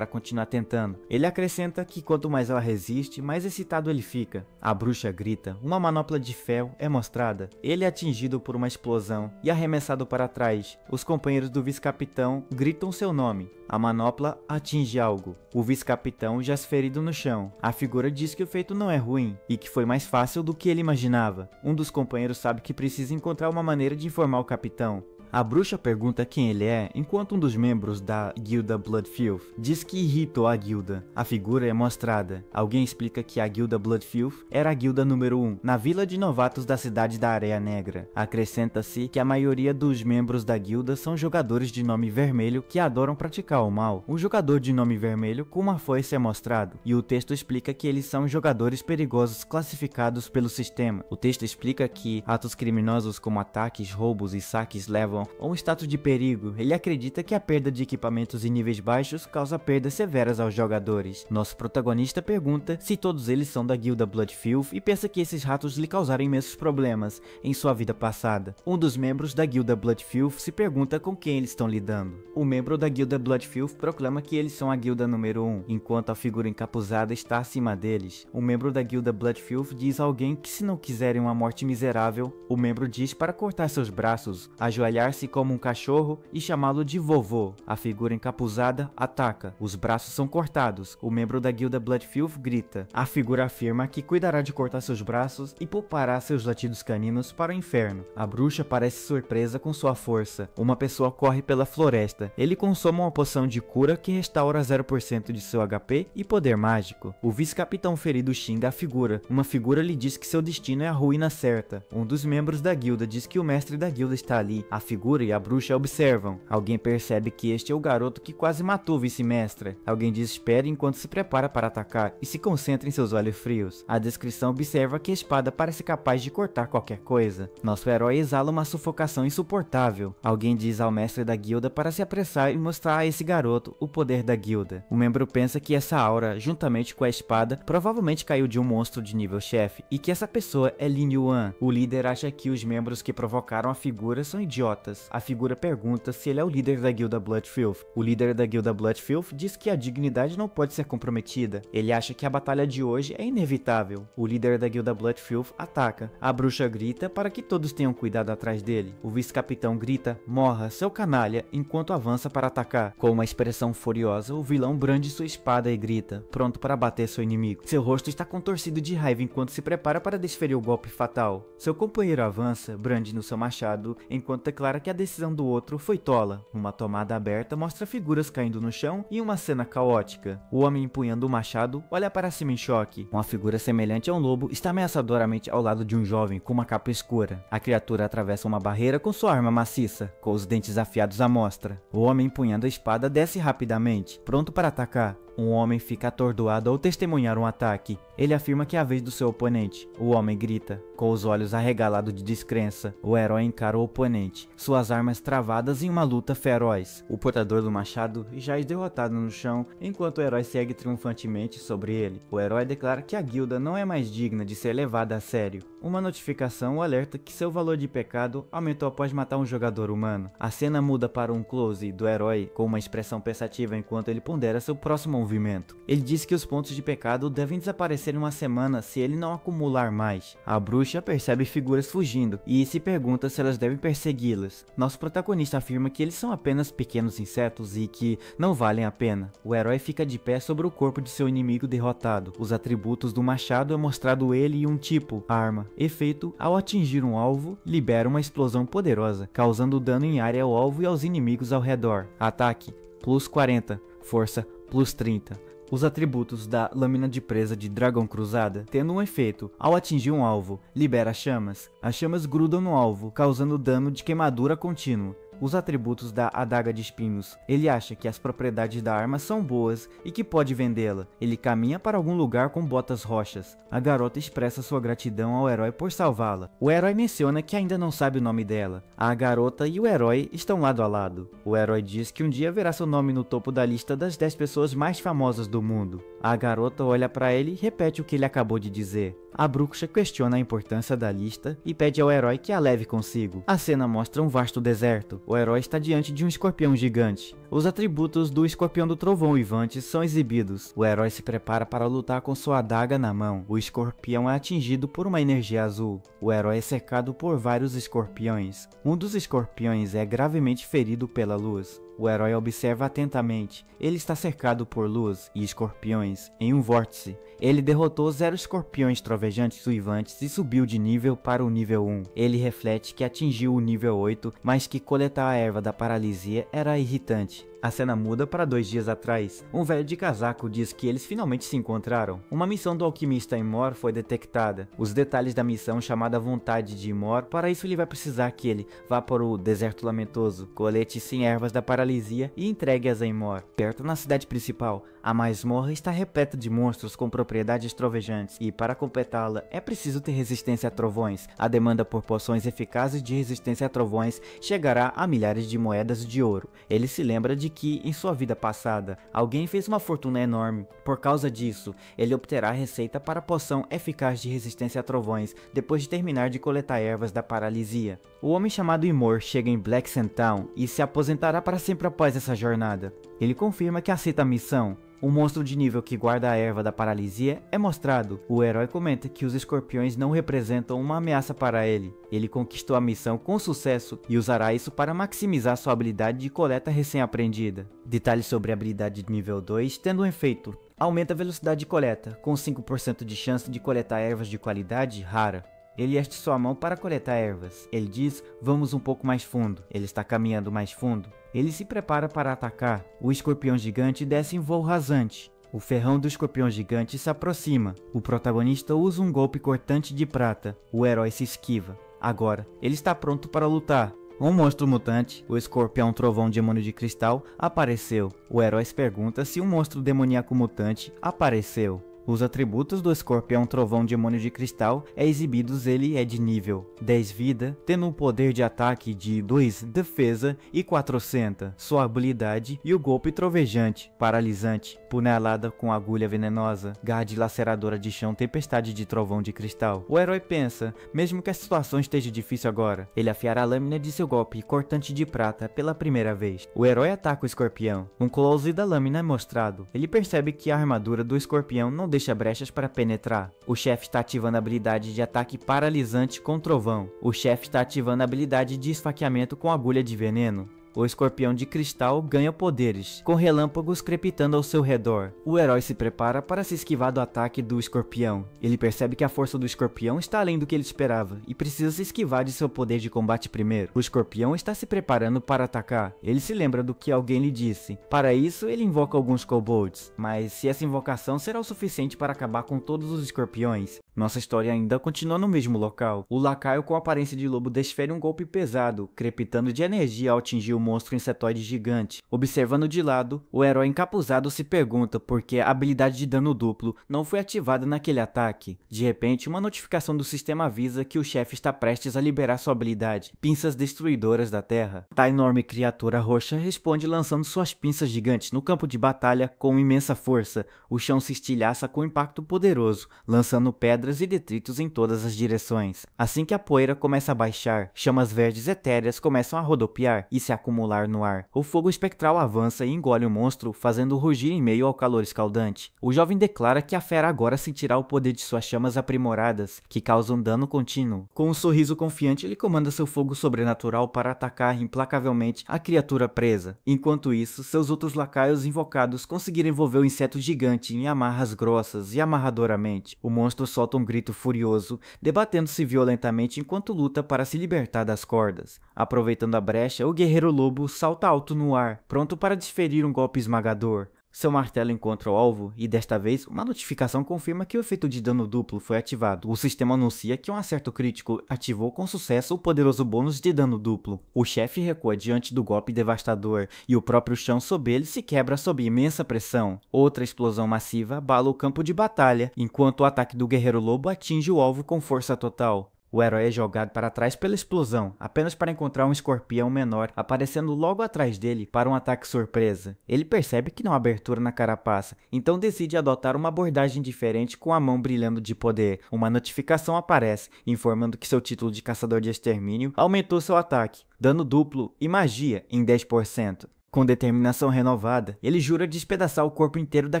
A: tentando. Ele acrescenta que quanto mais ela resiste, mais excitado ele fica. A bruxa grita, uma manopla de ferro é mostrada. Ele é atingido por uma explosão e arremessado para trás. Os companheiros do vice-capitão gritam seu nome. A manopla atinge algo. O vice-capitão jaz ferido no chão. A figura diz que o feito não é ruim e que foi mais fácil do que ele imaginava. Um dos companheiros sabe que precisa encontrar uma maneira de informar o capitão. A bruxa pergunta quem ele é, enquanto um dos membros da guilda Bloodfilth diz que irritou a guilda. A figura é mostrada. Alguém explica que a guilda Bloodfilth era a guilda número 1, na vila de novatos da cidade da Areia Negra. Acrescenta-se que a maioria dos membros da guilda são jogadores de nome vermelho que adoram praticar o mal. Um jogador de nome vermelho com uma foice é mostrado, e o texto explica que eles são jogadores perigosos classificados pelo sistema. O texto explica que atos criminosos como ataques, roubos e saques levam ou um status de perigo. Ele acredita que a perda de equipamentos em níveis baixos causa perdas severas aos jogadores. Nosso protagonista pergunta se todos eles são da guilda Bloodfilth e pensa que esses ratos lhe causaram imensos problemas em sua vida passada. Um dos membros da guilda Bloodfilth se pergunta com quem eles estão lidando. O membro da guilda Bloodfilth proclama que eles são a guilda número 1, enquanto a figura encapuzada está acima deles. Um membro da guilda Bloodfilth diz a alguém que se não quiserem uma morte miserável, o membro diz para cortar seus braços, ajoelhar-se como um cachorro e chamá-lo de vovô. A figura encapuzada ataca. Os braços são cortados. O membro da guilda Bloodfilth grita. A figura afirma que cuidará de cortar seus braços e poupará seus latidos caninos para o inferno. A bruxa parece surpresa com sua força. Uma pessoa corre pela floresta. Ele consome uma poção de cura que restaura 0% de seu HP e poder mágico. O vice-capitão ferido xinga a figura. Uma figura lhe diz que seu destino é a ruína certa. Um dos membros da guilda diz que o mestre da guilda está ali. A figura e a bruxa observam. Alguém percebe que este é o garoto que quase matou o vice-mestre. Alguém desespera enquanto se prepara para atacar e se concentra em seus olhos frios. A descrição observa que a espada parece capaz de cortar qualquer coisa. Nosso herói exala uma sufocação insuportável. Alguém diz ao mestre da guilda para se apressar e mostrar a esse garoto o poder da guilda. O membro pensa que essa aura, juntamente com a espada, provavelmente caiu de um monstro de nível chefe e que essa pessoa é Lin Yuan. O líder acha que os membros que provocaram a figura são idiotas. A figura pergunta se ele é o líder da guilda Bloodfilth. O líder da guilda Bloodfilth diz que a dignidade não pode ser comprometida. Ele acha que a batalha de hoje é inevitável. O líder da guilda Bloodfilth ataca. A bruxa grita para que todos tenham cuidado atrás dele. O vice-capitão grita, morra, seu canalha, enquanto avança para atacar. Com uma expressão furiosa, o vilão brande sua espada e grita, pronto para bater seu inimigo. Seu rosto está contorcido de raiva enquanto se prepara para desferir o golpe fatal. Seu companheiro avança, brande no seu machado, enquanto declara que a decisão do outro foi tola. Uma tomada aberta mostra figuras caindo no chão e uma cena caótica. O homem empunhando o machado olha para cima em choque. Uma figura semelhante a um lobo está ameaçadoramente ao lado de um jovem com uma capa escura. A criatura atravessa uma barreira com sua arma maciça, com os dentes afiados à mostra. O homem empunhando a espada desce rapidamente, pronto para atacar. Um homem fica atordoado ao testemunhar um ataque. Ele afirma que é a vez do seu oponente. O homem grita. Com os olhos arregalados de descrença, o herói encara o oponente, suas armas travadas em uma luta feroz. O portador do machado já é derrotado no chão, enquanto o herói segue triunfantemente sobre ele. O herói declara que a guilda não é mais digna de ser levada a sério. Uma notificação o alerta que seu valor de pecado aumentou após matar um jogador humano. A cena muda para um close do herói com uma expressão pensativa enquanto ele pondera seu próximo movimento. Ele diz que os pontos de pecado devem desaparecer em uma semana se ele não acumular mais. A bruxa percebe figuras fugindo e se pergunta se elas devem persegui-las. Nosso protagonista afirma que eles são apenas pequenos insetos e que não valem a pena. O herói fica de pé sobre o corpo de seu inimigo derrotado. Os atributos do machado é mostrado ele e um tipo, arma. Efeito, ao atingir um alvo, libera uma explosão poderosa, causando dano em área ao alvo e aos inimigos ao redor. Ataque, plus 40, força, plus 30. Os atributos da lâmina de presa de Dragão Cruzada, tendo um efeito, ao atingir um alvo, libera chamas. As chamas grudam no alvo, causando dano de queimadura contínuo. Os atributos da adaga de espinhos. Ele acha que as propriedades da arma são boas e que pode vendê-la. Ele caminha para algum lugar com botas roxas. A garota expressa sua gratidão ao herói por salvá-la. O herói menciona que ainda não sabe o nome dela. A garota e o herói estão lado a lado. O herói diz que um dia verá seu nome no topo da lista das 10 pessoas mais famosas do mundo. A garota olha para ele e repete o que ele acabou de dizer. A bruxa questiona a importância da lista e pede ao herói que a leve consigo. A cena mostra um vasto deserto. O herói está diante de um escorpião gigante. Os atributos do escorpião do trovão uivante são exibidos. O herói se prepara para lutar com sua adaga na mão. O escorpião é atingido por uma energia azul. O herói é cercado por vários escorpiões. Um dos escorpiões é gravemente ferido pela luz. O herói observa atentamente. Ele está cercado por luz e escorpiões em um vórtice. Ele derrotou 0 escorpiões trovejantes uivantes e subiu de nível para o nível 1. Ele reflete que atingiu o nível 8, mas que coletar a erva da paralisia era irritante. A cena muda para 2 dias atrás. Um velho de casaco diz que eles finalmente se encontraram. Uma missão do alquimista Imor foi detectada. Os detalhes da missão chamada Vontade de Imor, para isso ele vai precisar que ele vá para o Deserto Lamentoso, colete 100 ervas da paralisia e entregue-as a Imor. Perto na cidade principal, a masmorra está repleta de monstros com propriedades trovejantes e para completá-la é preciso ter resistência a trovões. A demanda por poções eficazes de resistência a trovões chegará a milhares de moedas de ouro. Ele se lembra de que em sua vida passada alguém fez uma fortuna enorme. Por causa disso, ele obterá a receita para a poção eficaz de resistência a trovões depois de terminar de coletar ervas da paralisia. O homem chamado Imor chega em Black Sand Town e se aposentará para sempre após essa jornada. Ele confirma que aceita a missão. O monstro de nível que guarda a erva da paralisia é mostrado. O herói comenta que os escorpiões não representam uma ameaça para ele. Ele conquistou a missão com sucesso e usará isso para maximizar sua habilidade de coleta recém-aprendida. Detalhes sobre a habilidade de nível 2 tendo um efeito. Aumenta a velocidade de coleta, com 5% de chance de coletar ervas de qualidade rara. Ele ergue sua mão para coletar ervas. Ele diz, vamos um pouco mais fundo. Ele está caminhando mais fundo. Ele se prepara para atacar. O escorpião gigante desce em voo rasante. O ferrão do escorpião gigante se aproxima. O protagonista usa um golpe cortante de prata. O herói se esquiva. Agora, ele está pronto para lutar. Um monstro mutante, o escorpião trovão demônio de cristal, apareceu. O herói se pergunta se um monstro demoníaco mutante apareceu. Os atributos do escorpião trovão demônio de cristal é exibidos, ele é de nível 10 vida, tendo um poder de ataque de 2 defesa e 400, sua habilidade e o golpe trovejante, paralisante, punhalada com agulha venenosa, garra dilaceradora de chão, tempestade de trovão de cristal. O herói pensa, mesmo que a situação esteja difícil agora, ele afiará a lâmina de seu golpe cortante de prata pela primeira vez. O herói ataca o escorpião. Um close da lâmina é mostrado. Ele percebe que a armadura do escorpião não deixa brechas para penetrar. O chefe está ativando a habilidade de ataque paralisante com trovão. O chefe está ativando a habilidade de esfaqueamento com agulha de veneno. O escorpião de cristal ganha poderes, com relâmpagos crepitando ao seu redor. O herói se prepara para se esquivar do ataque do escorpião. Ele percebe que a força do escorpião está além do que ele esperava e precisa se esquivar de seu poder de combate primeiro. O escorpião está se preparando para atacar. Ele se lembra do que alguém lhe disse. Para isso, ele invoca alguns kobolds, mas se essa invocação será o suficiente para acabar com todos os escorpiões. Nossa história ainda continua no mesmo local. O lacaio com aparência de lobo desfere um golpe pesado, crepitando de energia ao atingir o monstro insetoide gigante. Observando de lado, o herói encapuzado se pergunta por que a habilidade de dano duplo não foi ativada naquele ataque. De repente, uma notificação do sistema avisa que o chefe está prestes a liberar sua habilidade, Pinças Destruidoras da Terra. A enorme criatura roxa responde lançando suas pinças gigantes no campo de batalha com imensa força. O chão se estilhaça com um impacto poderoso, lançando pedras e detritos em todas as direções. Assim que a poeira começa a baixar, chamas verdes etéreas começam a rodopiar e se acumular no ar. O fogo espectral avança e engole o monstro, fazendo rugir em meio ao calor escaldante. O jovem declara que a fera agora sentirá o poder de suas chamas aprimoradas, que causam dano contínuo. Com um sorriso confiante, ele comanda seu fogo sobrenatural para atacar implacavelmente a criatura presa. Enquanto isso, seus outros lacaios invocados conseguiram envolver o inseto gigante em amarras grossas e amarradoramente. O monstro solta um grito furioso, debatendo-se violentamente enquanto luta para se libertar das cordas. Aproveitando a brecha, o guerreiro lobo salta alto no ar, pronto para desferir um golpe esmagador. Seu martelo encontra o alvo e, desta vez, uma notificação confirma que o efeito de dano duplo foi ativado. O sistema anuncia que um acerto crítico ativou com sucesso o poderoso bônus de dano duplo. O chefe recua diante do golpe devastador e o próprio chão sob ele se quebra sob imensa pressão. Outra explosão massiva abala o campo de batalha, enquanto o ataque do guerreiro lobo atinge o alvo com força total. O herói é jogado para trás pela explosão, apenas para encontrar um escorpião menor aparecendo logo atrás dele para um ataque surpresa. Ele percebe que não há abertura na carapaça, então decide adotar uma abordagem diferente com a mão brilhando de poder. Uma notificação aparece, informando que seu título de caçador de extermínio aumentou seu ataque, dano duplo e magia em 10%. Com determinação renovada, ele jura despedaçar o corpo inteiro da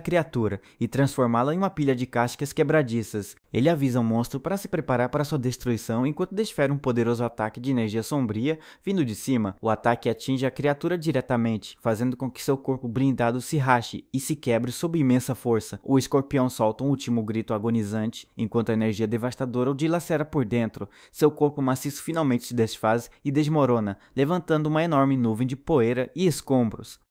A: criatura e transformá-la em uma pilha de cascas quebradiças. Ele avisa o monstro para se preparar para sua destruição enquanto desfere um poderoso ataque de energia sombria vindo de cima. O ataque atinge a criatura diretamente, fazendo com que seu corpo blindado se rache e se quebre sob imensa força. O escorpião solta um último grito agonizante, enquanto a energia devastadora o dilacera por dentro. Seu corpo maciço finalmente se desfaz e desmorona, levantando uma enorme nuvem de poeira e escombros.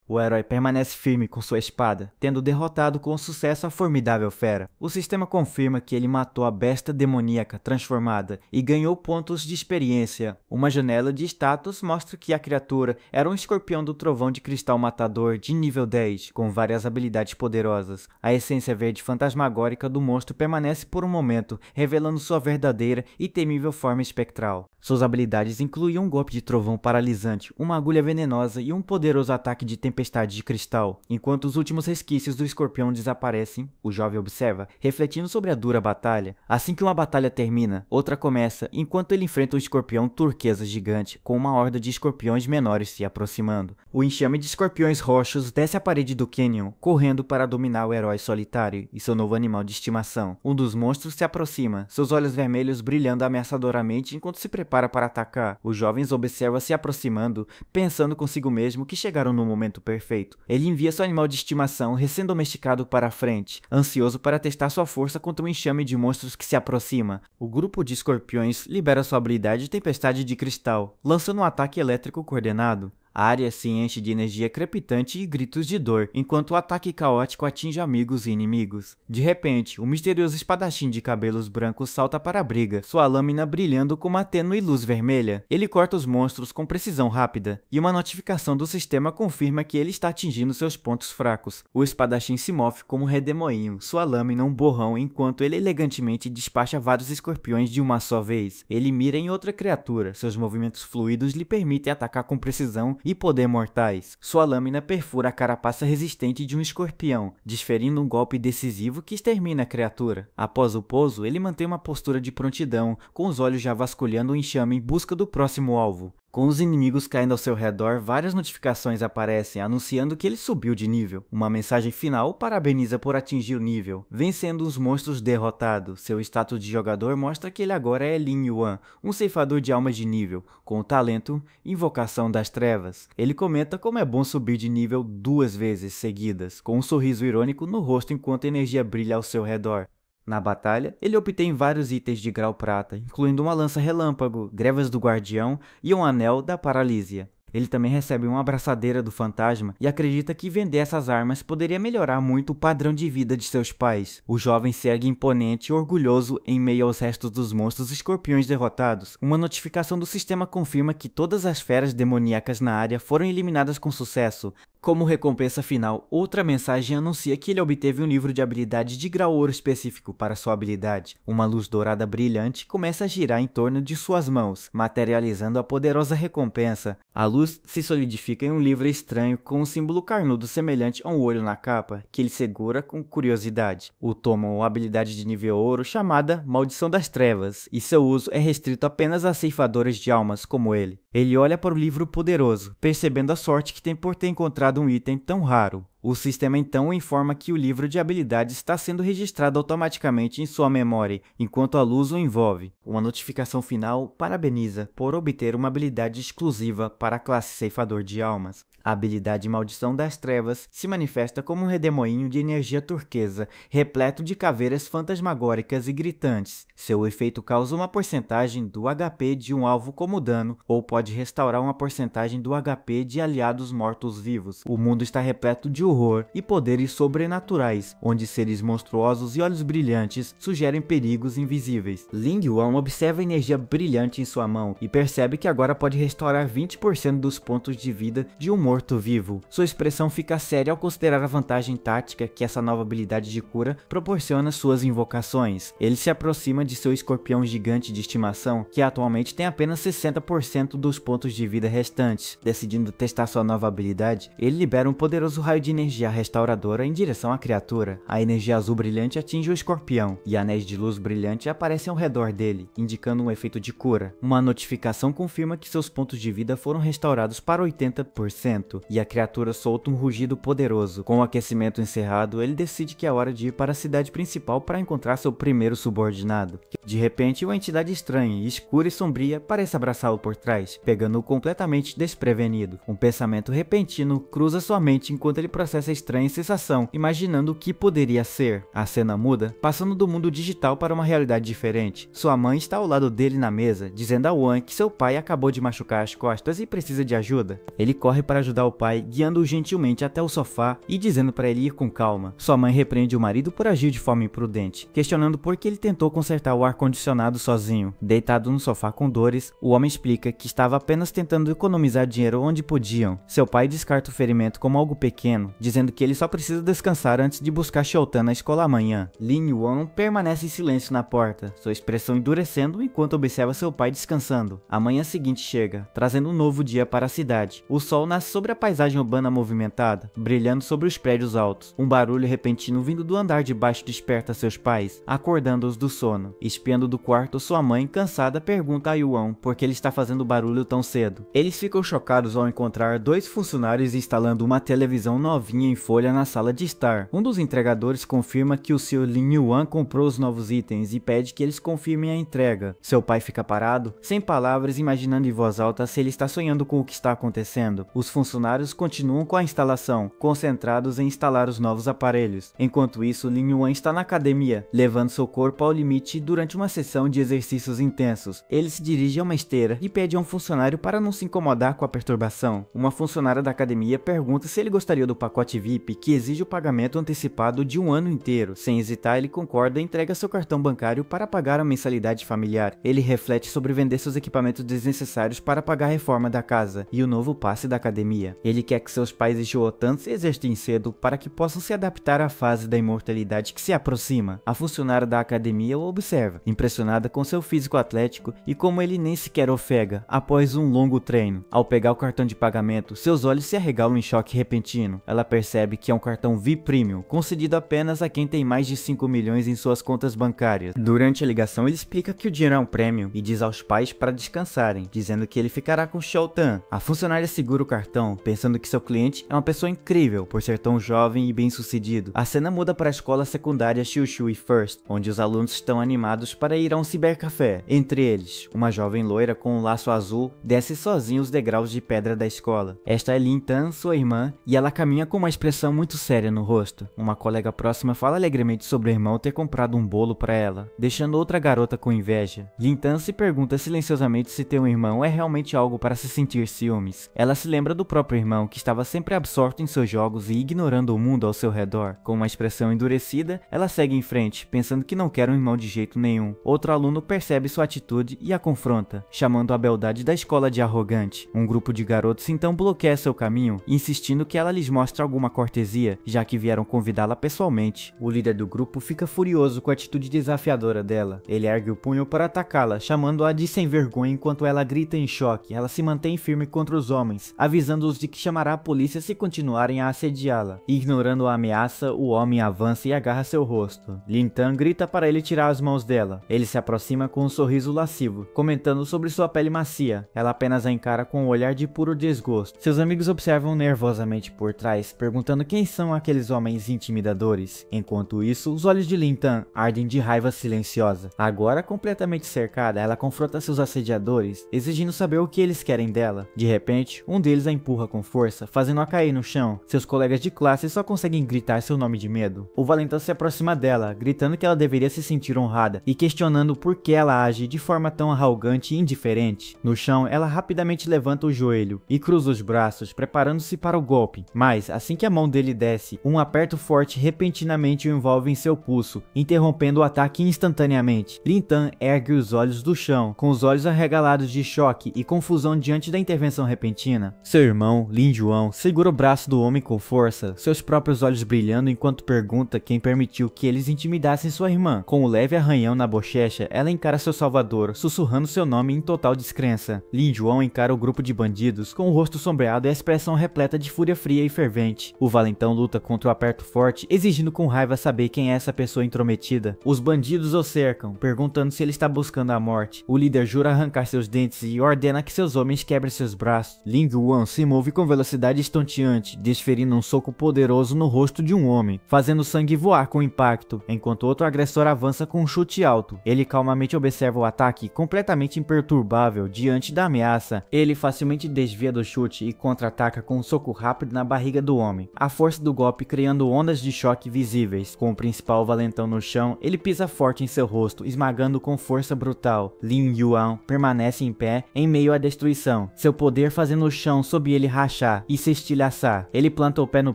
A: O herói permanece firme com sua espada, tendo derrotado com sucesso a formidável fera. O sistema confirma que ele matou a besta demoníaca transformada e ganhou pontos de experiência. Uma janela de status mostra que a criatura era um escorpião do trovão de cristal matador de nível 10, com várias habilidades poderosas. A essência verde fantasmagórica do monstro permanece por um momento, revelando sua verdadeira e temível forma espectral. Suas habilidades incluíam um golpe de trovão paralisante, uma agulha venenosa e um poderoso ataque de tempestade de cristal. Enquanto os últimos resquícios do escorpião desaparecem, o jovem observa, refletindo sobre a dura batalha. Assim que uma batalha termina, outra começa, enquanto ele enfrenta um escorpião turquesa gigante, com uma horda de escorpiões menores se aproximando. O enxame de escorpiões roxos desce a parede do canyon, correndo para dominar o herói solitário e seu novo animal de estimação. Um dos monstros se aproxima, seus olhos vermelhos brilhando ameaçadoramente enquanto se prepara para atacar. Os jovens observam se aproximando, pensando consigo mesmo que chegaram no momento perfeito. Ele envia seu animal de estimação recém-domesticado para a frente, ansioso para testar sua força contra um enxame de monstros que se aproxima. O grupo de escorpiões libera sua habilidade de tempestade de cristal, lançando um ataque elétrico coordenado. A área se enche de energia crepitante e gritos de dor, enquanto o ataque caótico atinge amigos e inimigos. De repente, o misterioso espadachim de cabelos brancos salta para a briga, sua lâmina brilhando com uma tênue luz vermelha. Ele corta os monstros com precisão rápida, e uma notificação do sistema confirma que ele está atingindo seus pontos fracos. O espadachim se move como um redemoinho, sua lâmina um borrão, enquanto ele elegantemente despacha vários escorpiões de uma só vez. Ele mira em outra criatura, seus movimentos fluidos lhe permitem atacar com precisão e poder mortais. Sua lâmina perfura a carapaça resistente de um escorpião, desferindo um golpe decisivo que extermina a criatura. Após o pouso, ele mantém uma postura de prontidão, com os olhos já vasculhando o enxame em busca do próximo alvo. Com os inimigos caindo ao seu redor, várias notificações aparecem anunciando que ele subiu de nível. Uma mensagem final o parabeniza por atingir o nível, vencendo os monstros derrotados. Seu status de jogador mostra que ele agora é Lin Yuan, um ceifador de almas de nível, com o talento Invocação das Trevas. Ele comenta como é bom subir de nível 2 vezes seguidas, com um sorriso irônico no rosto enquanto a energia brilha ao seu redor. Na batalha, ele obtém vários itens de grau prata, incluindo uma lança relâmpago, grevas do guardião e um anel da paralisia. Ele também recebe uma abraçadeira do fantasma e acredita que vender essas armas poderia melhorar muito o padrão de vida de seus pais. O jovem segue imponente e orgulhoso em meio aos restos dos monstros escorpiões derrotados. Uma notificação do sistema confirma que todas as feras demoníacas na área foram eliminadas com sucesso. Como recompensa final, outra mensagem anuncia que ele obteve um livro de habilidade de grau ouro específico para sua habilidade. Uma luz dourada brilhante começa a girar em torno de suas mãos, materializando a poderosa recompensa. A luz se solidifica em um livro estranho com um símbolo carnudo semelhante a um olho na capa, que ele segura com curiosidade. O tomo é uma habilidade de nível ouro chamada Maldição das Trevas, e seu uso é restrito apenas a ceifadores de almas como ele. Ele olha para o livro poderoso, percebendo a sorte que tem por ter encontrado um item tão raro. O sistema então o informa que o livro de habilidades está sendo registrado automaticamente em sua memória, enquanto a luz o envolve. Uma notificação final parabeniza por obter uma habilidade exclusiva para a classe Ceifador de Almas. A habilidade Maldição das Trevas se manifesta como um redemoinho de energia turquesa, repleto de caveiras fantasmagóricas e gritantes. Seu efeito causa uma porcentagem do HP de um alvo como dano, ou pode restaurar uma porcentagem do HP de aliados mortos-vivos. O mundo está repleto de horror e poderes sobrenaturais, onde seres monstruosos e olhos brilhantes sugerem perigos invisíveis. Ling Yuan observa a energia brilhante em sua mão e percebe que agora pode restaurar 20% dos pontos de vida de um morto-vivo. Sua expressão fica séria ao considerar a vantagem tática que essa nova habilidade de cura proporciona às suas invocações. Ele se aproxima de seu escorpião gigante de estimação, que atualmente tem apenas 60% dos pontos de vida restantes. Decidindo testar sua nova habilidade, ele libera um poderoso raio de energia restauradora em direção à criatura. A energia azul brilhante atinge o escorpião, e anéis de luz brilhante aparecem ao redor dele, indicando um efeito de cura. Uma notificação confirma que seus pontos de vida foram restaurados para 80%. E a criatura solta um rugido poderoso. Com o aquecimento encerrado, ele decide que é hora de ir para a cidade principal para encontrar seu primeiro subordinado. De repente, uma entidade estranha, escura e sombria parece abraçá-lo por trás, pegando-o completamente desprevenido. Um pensamento repentino cruza sua mente enquanto ele processa a estranha sensação, imaginando o que poderia ser. A cena muda, passando do mundo digital para uma realidade diferente. Sua mãe está ao lado dele na mesa, dizendo a Wan que seu pai acabou de machucar as costas e precisa de ajuda. Ele corre para ajudar o pai, guiando-o gentilmente até o sofá e dizendo para ele ir com calma. Sua mãe repreende o marido por agir de forma imprudente, questionando por que ele tentou consertar o ar-condicionado sozinho. Deitado no sofá com dores, o homem explica que estava apenas tentando economizar dinheiro onde podiam. Seu pai descarta o ferimento como algo pequeno, dizendo que ele só precisa descansar antes de buscar Shoutan na escola amanhã. Lin Yuan permanece em silêncio na porta, sua expressão endurecendo enquanto observa seu pai descansando. A manhã seguinte chega, trazendo um novo dia para a cidade. O sol nasce sobre a paisagem urbana movimentada, brilhando sobre os prédios altos. Um barulho repentino vindo do andar de baixo desperta seus pais, acordando-os do sono. Espiando do quarto, sua mãe, cansada, pergunta a Yuan por que ele está fazendo barulho tão cedo. Eles ficam chocados ao encontrar dois funcionários instalando uma televisão novinha em folha na sala de estar. Um dos entregadores confirma que o Sr. Lin Yuan comprou os novos itens e pede que eles confirmem a entrega. Seu pai fica parado, sem palavras, imaginando em voz alta se ele está sonhando com o que está acontecendo. Os funcionários continuam com a instalação, concentrados em instalar os novos aparelhos. Enquanto isso, Lin Yuan está na academia, levando seu corpo ao limite durante uma sessão de exercícios intensos. Ele se dirige a uma esteira e pede a um funcionário para não se incomodar com a perturbação. Uma funcionária da academia pergunta se ele gostaria do pacote VIP, que exige o pagamento antecipado de um ano inteiro. Sem hesitar, ele concorda e entrega seu cartão bancário para pagar a mensalidade familiar. Ele reflete sobre vender seus equipamentos desnecessários para pagar a reforma da casa e o novo passe da academia. Ele quer que seus pais e Shoutan se exercitem cedo para que possam se adaptar à fase da imortalidade que se aproxima. A funcionária da academia o observa, impressionada com seu físico atlético e como ele nem sequer ofega após um longo treino. Ao pegar o cartão de pagamento, seus olhos se arregalam em choque repentino. Ela percebe que é um cartão VIP Premium, concedido apenas a quem tem mais de 5 milhões em suas contas bancárias. Durante a ligação, ele explica que o dinheiro é um prêmio e diz aos pais para descansarem, dizendo que ele ficará com Shoutan. A funcionária segura o cartão, pensando que seu cliente é uma pessoa incrível por ser tão jovem e bem-sucedido. A cena muda para a escola secundária Xiushui First, onde os alunos estão animados para ir a um cibercafé. Entre eles, uma jovem loira com um laço azul desce sozinha os degraus de pedra da escola. Esta é Lin Tan, sua irmã, e ela caminha com uma expressão muito séria no rosto. Uma colega próxima fala alegremente sobre o irmão ter comprado um bolo para ela, deixando outra garota com inveja. Lintan se pergunta silenciosamente se ter um irmão é realmente algo para se sentir ciúmes. Ela se lembra do próprio irmão, que estava sempre absorto em seus jogos e ignorando o mundo ao seu redor. Com uma expressão endurecida, ela segue em frente, pensando que não quer um irmão de jeito nenhum. Outro aluno percebe sua atitude e a confronta, chamando a beldade da escola de arrogante. Um grupo de garotos então bloqueia seu caminho, insistindo que ela lhes mostre alguma cortesia, já que vieram convidá-la pessoalmente. O líder do grupo fica furioso com a atitude desafiadora dela. Ele ergue o punho para atacá-la, chamando-a de sem vergonha enquanto ela grita em choque. Ela se mantém firme contra os homens, avisando-os de que chamará a polícia se continuarem a assediá-la. Ignorando a ameaça, o homem avança e agarra seu rosto. Lintan grita para ele tirar as mãos dela. Ele se aproxima com um sorriso lascivo, comentando sobre sua pele macia. Ela apenas a encara com um olhar de puro desgosto. Seus amigos observam nervosamente por trás, perguntando quem são aqueles homens intimidadores. Enquanto isso, os olhos de Lintan ardem de raiva silenciosa. Agora completamente cercada, ela confronta seus assediadores, exigindo saber o que eles querem dela. De repente, um deles a empurra com força, fazendo-a cair no chão. Seus colegas de classe só conseguem gritar seu nome de medo. O Valentin se aproxima dela, gritando que ela deveria se sentir honrada e questionando por que ela age de forma tão arrogante e indiferente. No chão, ela rapidamente levanta o joelho e cruza os braços, preparando-se para o golpe. Mas, assim que a mão dele desce, um aperto forte repentinamente o envolve em seu pulso, interrompendo o ataque instantaneamente. Lintan ergue os olhos do chão, com os olhos arregalados de choque e confusão diante da intervenção repentina. Seu irmão, Lin Juan, segura o braço do homem com força, seus próprios olhos brilhando enquanto pergunta quem permitiu que eles intimidassem sua irmã. Com um leve arranhão na bochecha, ela encara seu salvador, sussurrando seu nome em total descrença. Lin Juan encara o grupo de bandidos, com o rosto sombreado e a expressão repleta de fúria fria e fervente. O valentão luta contra o aperto forte, exigindo com raiva saber quem é essa pessoa intrometida. Os bandidos o cercam, perguntando se ele está buscando a morte. O líder jura arrancar seus dentes e ordena que seus homens quebrem seus braços. Lin Juan se move com velocidade estonteante, desferindo um soco poderoso no rosto de um homem, fazendo o sangue voar com impacto, enquanto outro agressor avança com um chute alto. Ele calmamente observa o ataque, completamente imperturbável diante da ameaça. Ele facilmente desvia do chute e contra-ataca com um soco rápido na barriga do homem, a força do golpe criando ondas de choque visíveis. Com o principal valentão no chão, ele pisa forte em seu rosto, esmagando com força brutal. Lin Juan permanece em pé em meio à destruição, seu poder fazendo o chão sob ele rachar e se estilhaçar. Ele planta o pé no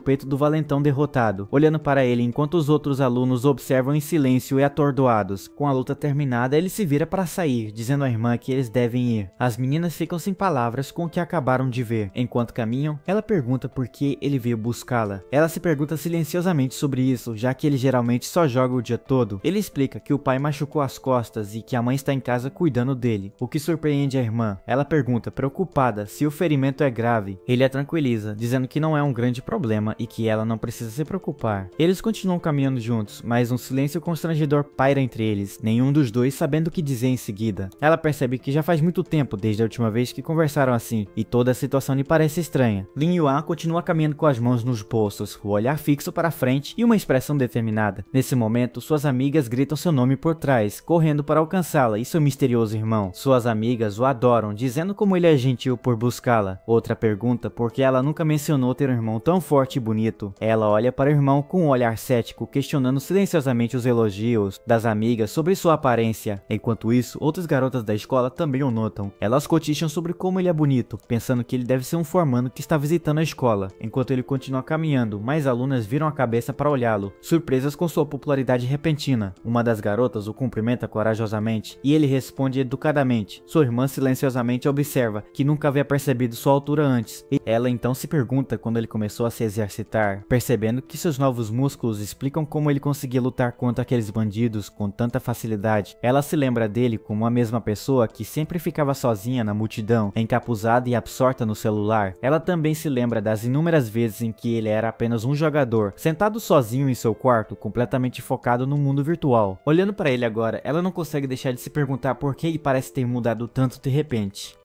A: peito do valentão derrotado, olhando para ele enquanto os outros alunos observam em silêncio e atordoados. Com a luta terminada, ele se vira para sair, dizendo à irmã que eles devem ir. As meninas ficam sem palavras com o que acabaram de ver. Enquanto caminham, ela pergunta por que ele veio buscá-la. Ela se pergunta silenciosamente sobre isso, já que ele geralmente só joga o dia todo. Ele explica que o pai machucou as costas e que a mãe está em casa cuidando dele, o que surpreende a irmã. Ela pergunta, preocupada, se o ferimento é grave. Ele a tranquiliza, dizendo que não é um grande problema e que ela não precisa se preocupar. Eles continuam caminhando juntos, mas um silêncio constrangedor paira entre eles, nenhum dos dois sabendo o que dizer em seguida. Ela percebe que já faz muito tempo desde a última vez que conversaram assim, e toda a situação lhe parece estranha. Lin Juan continua caminhando com as mãos nos bolsos, o olhar fixo para frente e uma expressão determinada. Nesse momento, suas amigas gritam seu nome por trás, correndo para alcançá-la e seu misterioso irmão. Suas amigas o adoram, dizendo como ele é gentil por buscá-la. Outra pergunta por que ela nunca mencionou ter um irmão tão forte e bonito. Ela olha para o irmão com um olhar cético, questionando silenciosamente os elogios das amigas sobre sua aparência. Enquanto isso, outras garotas da escola também o notam. Elas cochicham sobre como ele é bonito, pensando que ele deve ser um formando que está visitando a escola. Enquanto ele continua caminhando, mais alunas viram a cabeça para olhá-lo, surpresas com sua popularidade repentina. Uma das garotas o cumprimenta corajosamente e ele responde educadamente. Sua irmã silenciosamente observa que nunca havia percebido sua altura antes. E ela então se pergunta quando ele começou a se exercitar, percebendo que seus novos músculos explicam como ele conseguia lutar contra aqueles bandidos com tanta facilidade. Ela se lembra dele como a mesma pessoa que sempre ficava sozinha na multidão, encapuzada e absorta no celular. Ela também se lembra das inúmeras vezes em que ele era apenas um jogador, sentado sozinho em seu quarto, completamente focado no mundo virtual. Olhando para ele agora, ela não consegue deixar de se perguntar por que ele parece ter mudado tanto de repente.